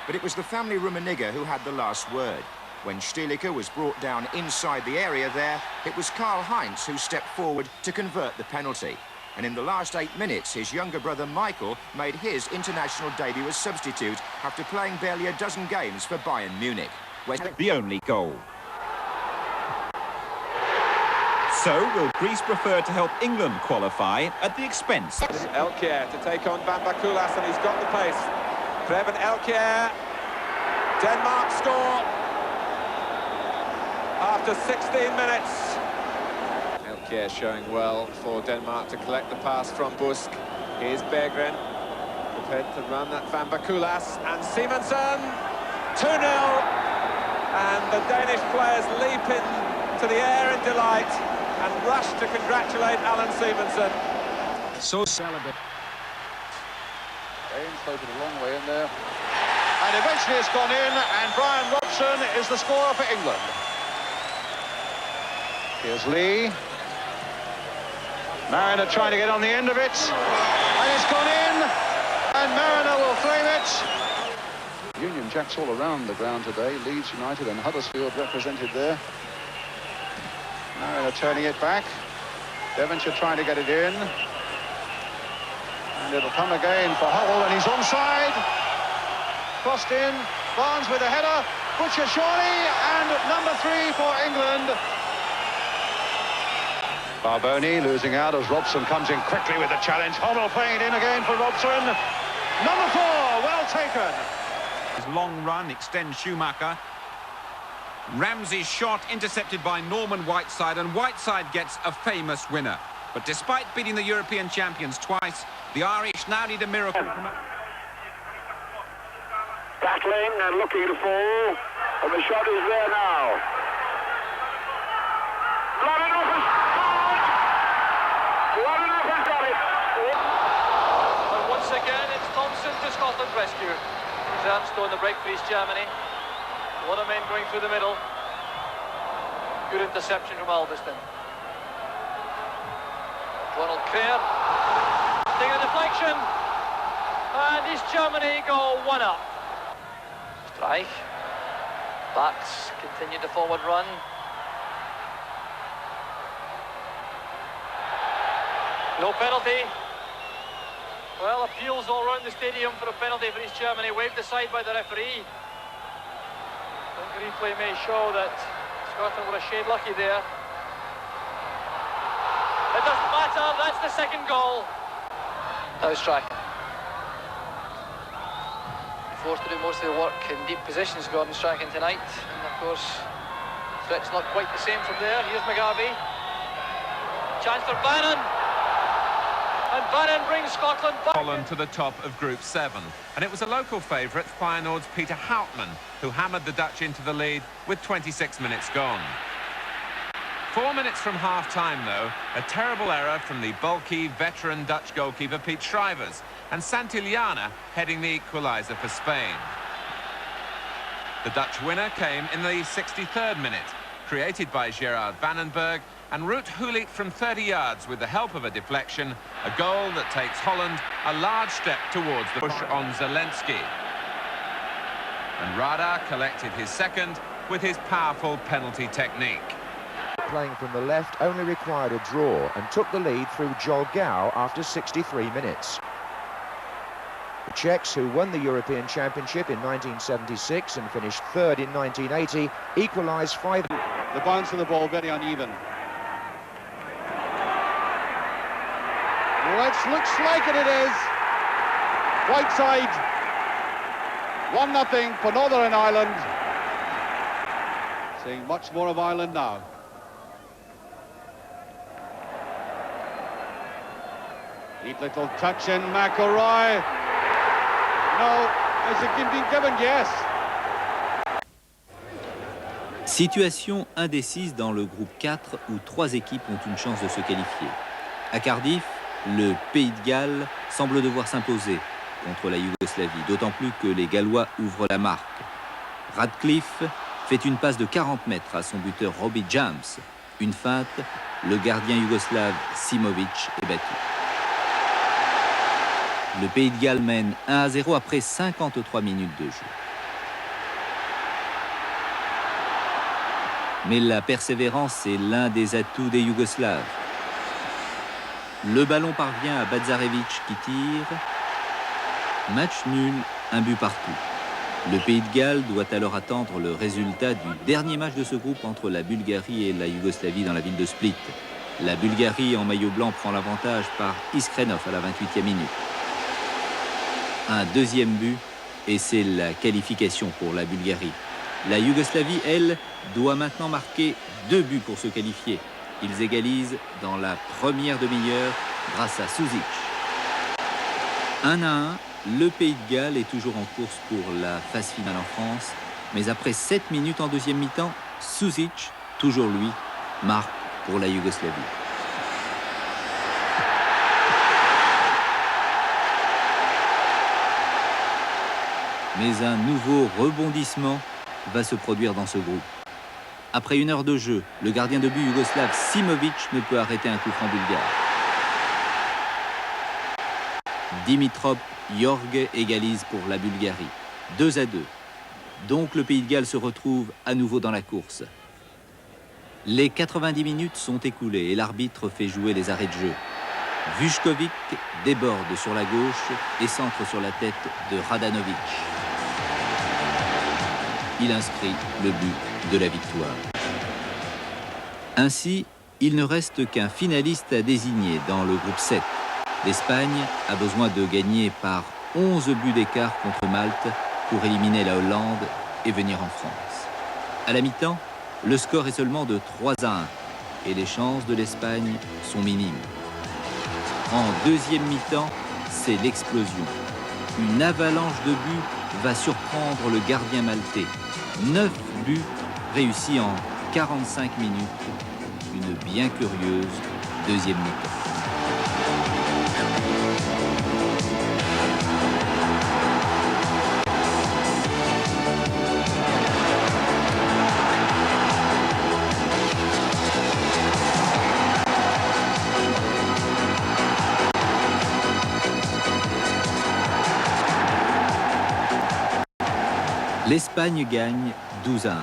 But it was the family Rummenigge who had the last word. When Stüliker was brought down inside the area there, it was Karl-Heinz who stepped forward to convert the penalty. And in the last 8 minutes, his younger brother Michael made his international debut as substitute after playing barely a dozen games for Bayern Munich. The only goal. So, will Greece prefer to help England qualify at the expense? Elkier to take on Van Bakulas, and he's got the pace. Preben Elkier. Denmark score after 16 minutes. Elkier showing well for Denmark to collect the pass from Busk. Here's Berggren, prepared to run that Van Bakulas, and Simonsen. 2-0, and the Danish players leap into the air in delight and rush to congratulate Alan Simonsen. So celebrate. Baines floated a long way in there. And eventually it's gone in, and Brian Robson is the scorer for England. Here's Lee. Mariner trying to get on the end of it. And it's gone in, and Mariner will claim it. Union Jacks all around the ground today. Leeds United and Huddersfield represented there. Mariner turning it back. Devonshire trying to get it in. And it'll come again for Huddle, and he's onside. Crossed in. Barnes with a header. Butcher Shawley, and number 3 for England. Barboni losing out as Robson comes in quickly with the challenge. Huddle playing it in again for Robson. Number 4, well taken. His long run extends Schumacher. Ramsey's shot intercepted by Norman Whiteside, and Whiteside gets a famous winner. But despite beating the European champions twice, the Irish now need a miracle. Battling and looking to fall, and the shot is there now. Vladimir has scored! Vladimir has got it! And once again, it's Thompson to Scotland's rescue. Zernstone the break for East Germany. One of men going through the middle. Good interception from Alveston. Donald Clear. Taking a deflection. And East Germany go 1-up. Streich. Backs continue the forward run. No penalty. Well, appeals all around the stadium for a penalty for East Germany, waved aside by the referee. I think the replay may show that Scotland were a shade lucky there. It doesn't matter, that's the second goal. Now striking. Forced to do most of the work in deep positions, Gordon striking tonight. And of course, threat's not quite the same from there. Here's Mugabe. Chance for Bannon. And Bannon brings Scotland back. Holland to the top of Group 7. And it was a local favourite, Feyenoord's Peter Houtman, who hammered the Dutch into the lead with 26 minutes gone. 4 minutes from half-time, though, a terrible error from the bulky, veteran Dutch goalkeeper Piet Schrijvers, and Santillana heading the equaliser for Spain. The Dutch winner came in the 63rd minute, created by Gerard Vandenberg, and Ruud Gullit from 30 yards with the help of a deflection, a goal that takes Holland a large step towards the push on Zelensky. And Radar collected his second with his powerful penalty technique. Playing from the left only required a draw and took the lead through Joel Gau after 63 minutes. The Czechs, who won the European Championship in 1976 and finished third in 1980, equalised 5. The bounce of the ball very uneven. Looks like it is. Right side. 1-0 for Northern Ireland. Seeing much more of Ireland now. Neat little touch in McElroy. No, has it been given? Yes. Situation indécise dans le groupe 4 où 3 équipes ont une chance de se qualifier. À Cardiff, le Pays de Galles semble devoir s'imposer contre la Yougoslavie, d'autant plus que les Gallois ouvrent la marque. Radcliffe fait une passe de 40 mètres à son buteur Robbie James. Une feinte, le gardien yougoslave Simovic est battu. Le Pays de Galles mène 1-0 après 53 minutes de jeu. Mais la persévérance est l'un des atouts des Yougoslaves. Le ballon parvient à Badzarevic qui tire. Match nul, un but partout. Le Pays de Galles doit alors attendre le résultat du dernier match de ce groupe entre la Bulgarie et la Yougoslavie dans la ville de Split. La Bulgarie en maillot blanc prend l'avantage par Iskrenov à la 28e minute. Un deuxième but et c'est la qualification pour la Bulgarie. La Yougoslavie, elle, doit maintenant marquer 2 buts pour se qualifier. Ils égalisent dans la première demi-heure grâce à Susic. 1-1, le Pays de Galles est toujours en course pour la phase finale en France. Mais après 7 minutes en deuxième mi-temps, Susic, toujours lui, marque pour la Yougoslavie. Mais un nouveau rebondissement va se produire dans ce groupe. Après 1 heure de jeu, le gardien de but yougoslave Simovic ne peut arrêter un coup franc bulgare. Dimitrov Jorge égalise pour la Bulgarie. 2-2. Donc le Pays de Galles se retrouve à nouveau dans la course. Les 90 minutes sont écoulées et l'arbitre fait jouer les arrêts de jeu. Vučković déborde sur la gauche et centre sur la tête de Radanovic. Il inscrit le but de la victoire. Ainsi, il ne reste qu'un finaliste à désigner dans le groupe 7. L'Espagne a besoin de gagner par 11 buts d'écart contre Malte pour éliminer la Hollande et venir en France. À la mi-temps, le score est seulement de 3-1 et les chances de l'Espagne sont minimes. En deuxième mi-temps, c'est l'explosion. Une avalanche de buts va surprendre le gardien maltais. 9 buts réussis en 45 minutes. Une bien curieuse deuxième mi-temps. L'Espagne gagne 12-1.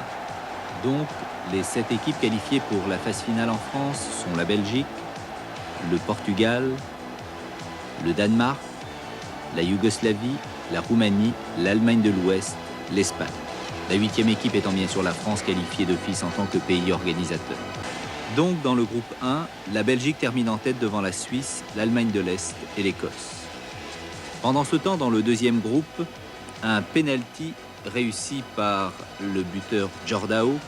Donc, les 7 équipes qualifiées pour la phase finale en France sont la Belgique, le Portugal, le Danemark, la Yougoslavie, la Roumanie, l'Allemagne de l'Ouest, l'Espagne. La 8e équipe étant bien sûr la France qualifiée d'office en tant que pays organisateur. Donc, dans le groupe 1, la Belgique termine en tête devant la Suisse, l'Allemagne de l'Est et l'Écosse. Pendant ce temps, dans le deuxième groupe, un penalty réussi par le buteur Jordao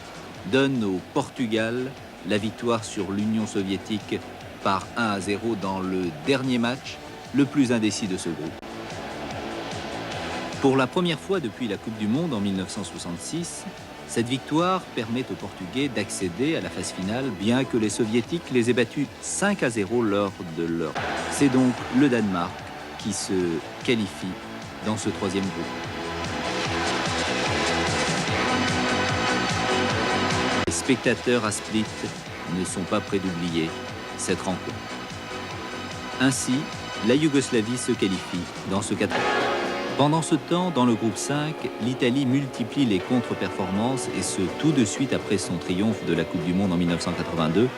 donne au Portugal la victoire sur l'Union soviétique par 1-0 dans le dernier match, le plus indécis de ce groupe. Pour la première fois depuis la Coupe du Monde en 1966, cette victoire permet aux Portugais d'accéder à la phase finale, bien que les Soviétiques les aient battus 5-0 lors de leur... C'est donc le Danemark qui se qualifie dans ce troisième groupe. Les spectateurs à Split ne sont pas près d'oublier cette rencontre. Ainsi, la Yougoslavie se qualifie dans ce quatrième. Pendant ce temps, dans le groupe 5, l'Italie multiplie les contre-performances et ce tout de suite après son triomphe de la Coupe du Monde en 1982,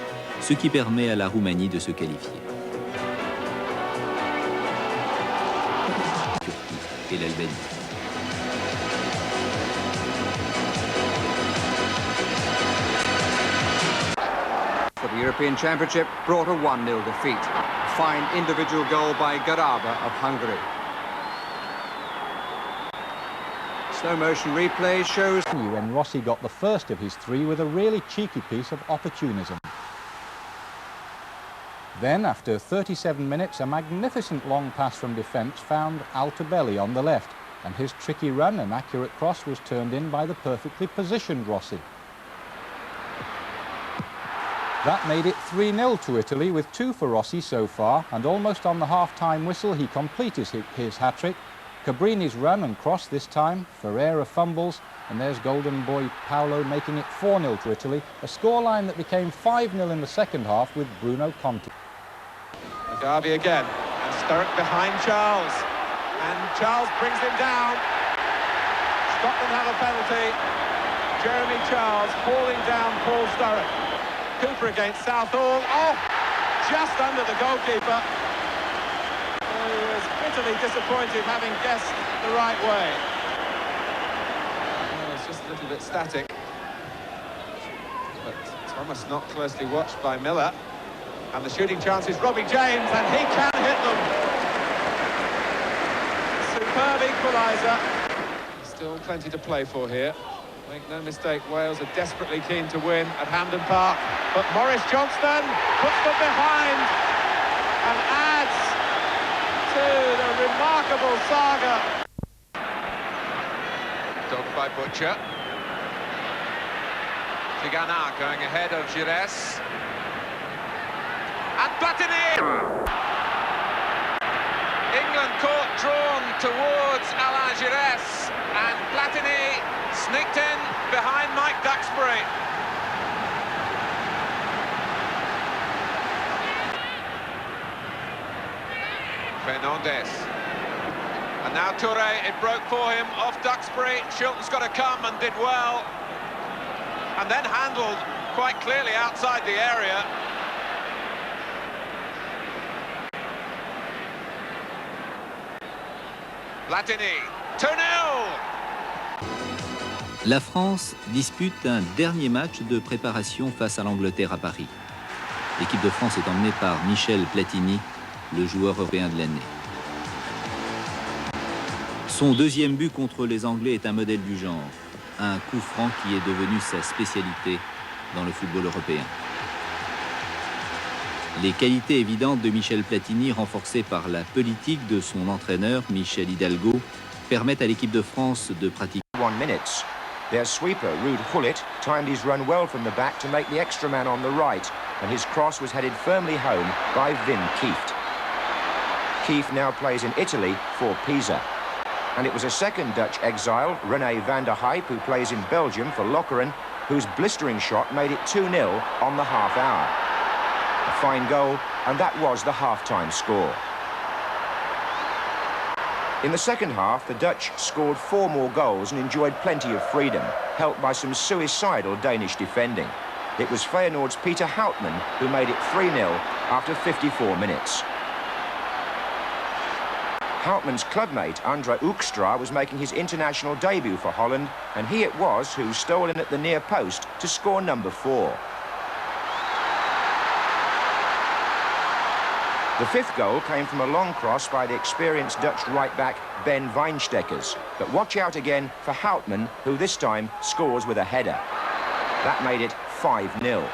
ce qui permet à la Roumanie de se qualifier. La Turquie et l'Albanie. For the European Championship brought a 1-0 defeat. A fine individual goal by Garaba of Hungary. Slow motion replay shows when Rossi got the first of his 3 with a really cheeky piece of opportunism. Then, after 37 minutes, a magnificent long pass from defence found Altobelli on the left, and his tricky run and accurate cross was turned in by the perfectly positioned Rossi. That made it 3-0 to Italy, with 2 for Rossi so far, and almost on the half-time whistle he completes his hat-trick. Cabrini's run and cross this time, Ferreira fumbles, and there's golden boy Paolo making it 4-0 to Italy, a scoreline that became 5-0 in the second half with Bruno Conti. Mugabe again, and Sturrock behind Charles, and Charles brings him down. Scotland have a penalty. Jeremy Charles hauling down Paul Sturrock. Cooper against Southall. Oh, just under the goalkeeper. He was bitterly disappointed having guessed the right way. Oh, it's just a little bit static. But Thomas not closely watched by Miller. And the shooting chance is Robbie James, and he can hit them. Superb equaliser. Still plenty to play for here. Make no mistake, Wales are desperately keen to win at Hampden Park. But Maurice Johnston puts them behind and adds to the remarkable saga. Dog by Butcher. Tigana going ahead of Gires. And Platini! England caught drawn towards Alain Gires, and Platini sneaked in behind Mike Duxbury. Fernandes. And now Touré, it broke for him off Duxbury. Shilton's got to come and did well. And then handled quite clearly outside the area. Platini, 2-0. La France dispute un dernier match de préparation face à l'Angleterre à Paris. L'équipe de France est emmenée par Michel Platini, le joueur européen de l'année. Son deuxième but contre les Anglais est un modèle du genre, un coup franc qui est devenu sa spécialité dans le football européen. Les qualités évidentes de Michel Platini, renforcées par la politique de son entraîneur Michel Hidalgo, permettent à l'équipe de France de pratiquer. 1 minute. Their sweeper, Ruud Gullit, timed his run well from the back to make the extra man on the right, and his cross was headed firmly home by Wim Kieft. Kieft now plays in Italy for Pisa. And it was a second Dutch exile, René van der Heyp, who plays in Belgium for Lokeren, whose blistering shot made it 2-0 on the half hour. A fine goal, and that was the half-time score. In the second half, the Dutch scored 4 more goals and enjoyed plenty of freedom, helped by some suicidal Danish defending. It was Feyenoord's Peter Houtman who made it 3-0 after 54 minutes. Houtman's clubmate, Andre Hoekstra, was making his international debut for Holland, and he it was who stole in at the near post to score number 4. The 5th goal came from a long cross by the experienced Dutch right-back Ben Wijnstekkers. But watch out again for Houtman, who this time scores with a header. That made it 5-0.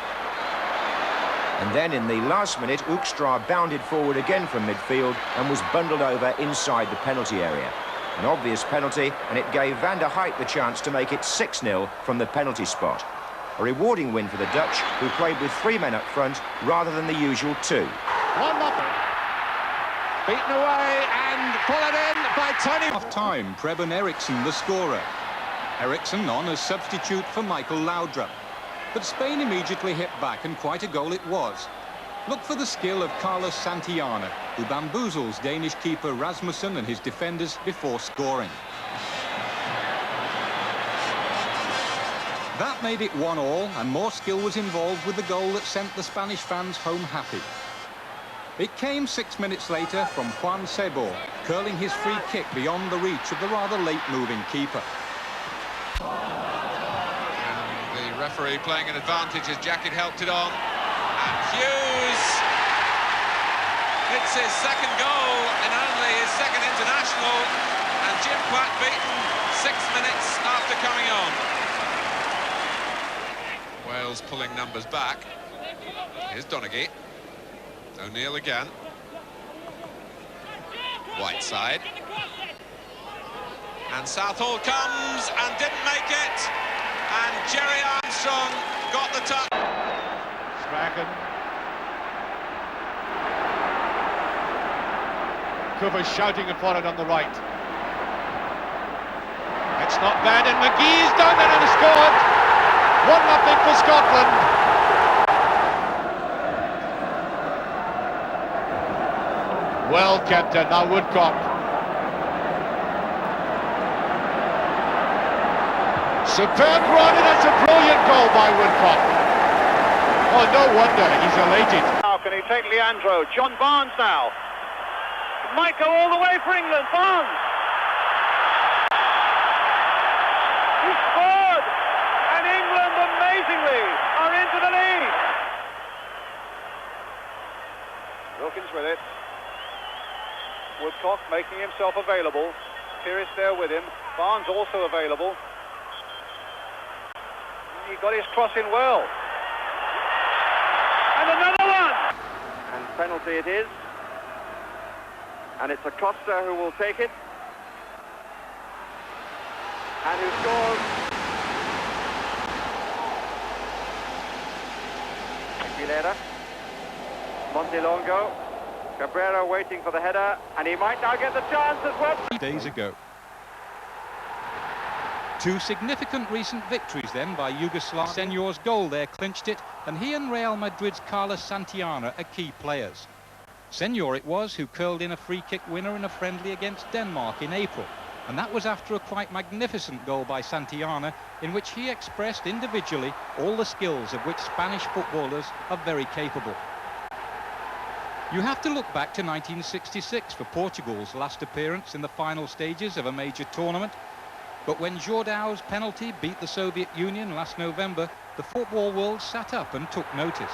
And then in the last minute, Hoekstra bounded forward again from midfield and was bundled over inside the penalty area. An obvious penalty, and it gave Van der Heijdt the chance to make it 6-0 from the penalty spot. A rewarding win for the Dutch, who played with 3 men up front rather than the usual 2. 1-0. Beaten away and pull it in by Tony. Half-time, Preben Eriksson the scorer. Eriksson on as substitute for Michael Laudrup. But Spain immediately hit back, and quite a goal it was. Look for the skill of Carlos Santillana, who bamboozles Danish keeper Rasmussen and his defenders before scoring. That made it 1-1, and more skill was involved with the goal that sent the Spanish fans home happy. It came 6 minutes later from Juan Sebor, curling his free kick beyond the reach of the rather late-moving keeper. The referee playing an advantage as Jacket helped it on. And Hughes, it's his second goal in only his second international, and Jim Platt beaten 6 minutes after coming on. Wales pulling numbers back. Here's Donaghy. O'Neill again. Whiteside. And Southall comes and didn't make it. And Jerry Armstrong got the touch. Strachan. Cooper shouting for it on the right. It's not bad, and McGee's done it and scored. 1-0 for Scotland. Well kept in, now Woodcock. Superb run, and it's a brilliant goal by Woodcock. Oh, no wonder he's elated. Now can he take Leandro? John Barnes now. Might go all the way for England. Barnes. He scored, and England amazingly are into the lead. Wilkins with it. Woodcock making himself available. Pearce there with him. Barnes also available. He got his cross in well. And another one! And penalty it is. And it's Acosta who will take it. And who scores. Aguilera. Montelongo. Cabrera waiting for the header, and he might now get the chance as well. 3 days ago. 2 significant recent victories then by Yugoslav. Senior's goal there clinched it, and he and Real Madrid's Carlos Santillana are key players. Senior it was who curled in a free kick winner in a friendly against Denmark in April, and that was after a quite magnificent goal by Santillana, in which he expressed individually all the skills of which Spanish footballers are very capable. You have to look back to 1966 for Portugal's last appearance in the final stages of a major tournament. But when Jordão's penalty beat the Soviet Union last November, the football world sat up and took notice.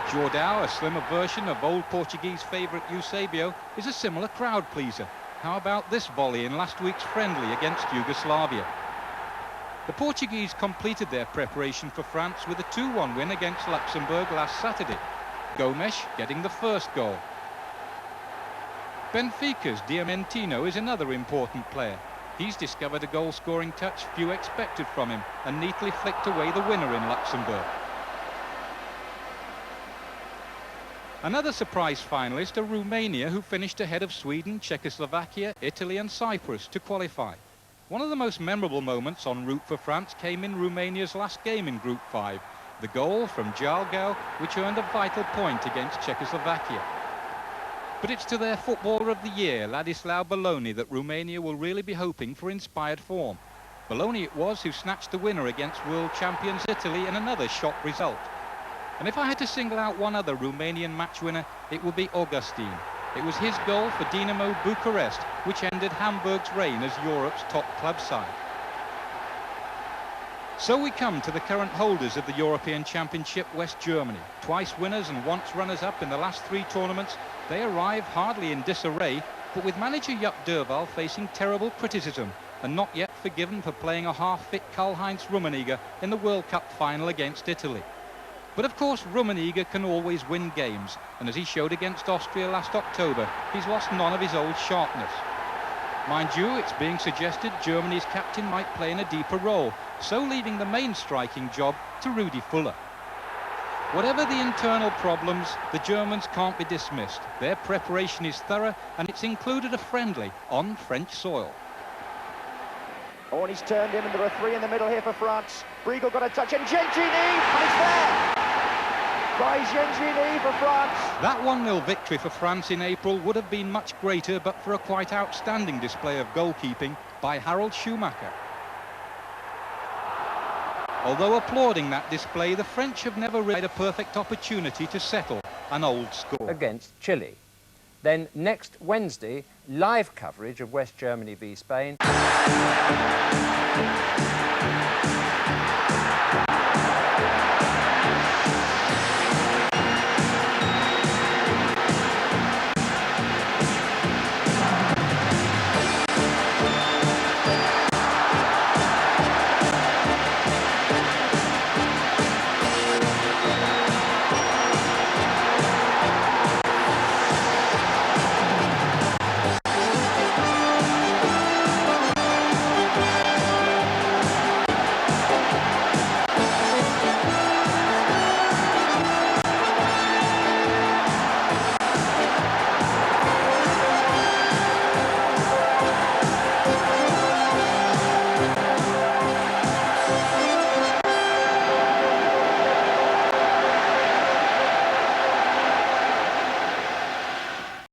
Jordão, a slimmer version of old Portuguese favourite Eusebio, is a similar crowd pleaser. How about this volley in last week's friendly against Yugoslavia? The Portuguese completed their preparation for France with a 2-1 win against Luxembourg last Saturday. Gomes getting the first goal. Benfica's Diamantino is another important player. He's discovered a goal-scoring touch few expected from him and neatly flicked away the winner in Luxembourg. Another surprise finalist are Romania, who finished ahead of Sweden, Czechoslovakia, Italy and Cyprus to qualify. One of the most memorable moments en route for France came in Romania's last game in Group 5. The goal from Jalgau, which earned a vital point against Czechoslovakia. But it's to their Footballer of the Year, Ladislau Belloni, that Romania will really be hoping for inspired form. Belloni it was who snatched the winner against world champions Italy in another shock result. And if I had to single out one other Romanian match winner, it would be Augustin. It was his goal for Dinamo Bucharest, which ended Hamburg's reign as Europe's top club side. So we come to the current holders of the European Championship, West Germany. Twice winners and once runners-up in the last 3 tournaments, they arrive hardly in disarray, but with manager Jupp Derval facing terrible criticism and not yet forgiven for playing a half-fit Karl-Heinz Rummenigge in the World Cup final against Italy. But of course Rummenigge can always win games, and as he showed against Austria last October, he's lost none of his old sharpness. Mind you, it's being suggested Germany's captain might play in a deeper role, so leaving the main striking job to Rudi Fuller. Whatever the internal problems, the Germans can't be dismissed. Their preparation is thorough, and it's included a friendly on French soil. Oh, and he's turned in, and there are 3 in the middle here for France. Briegel got a touch, and Gengini, and it's there! By Gengini for France. That 1-0 victory for France in April would have been much greater but for a quite outstanding display of goalkeeping by Harald Schumacher. Although applauding that display, the French have never really had a perfect opportunity to settle an old score. Against Chile. Then next Wednesday, live coverage of West Germany v Spain.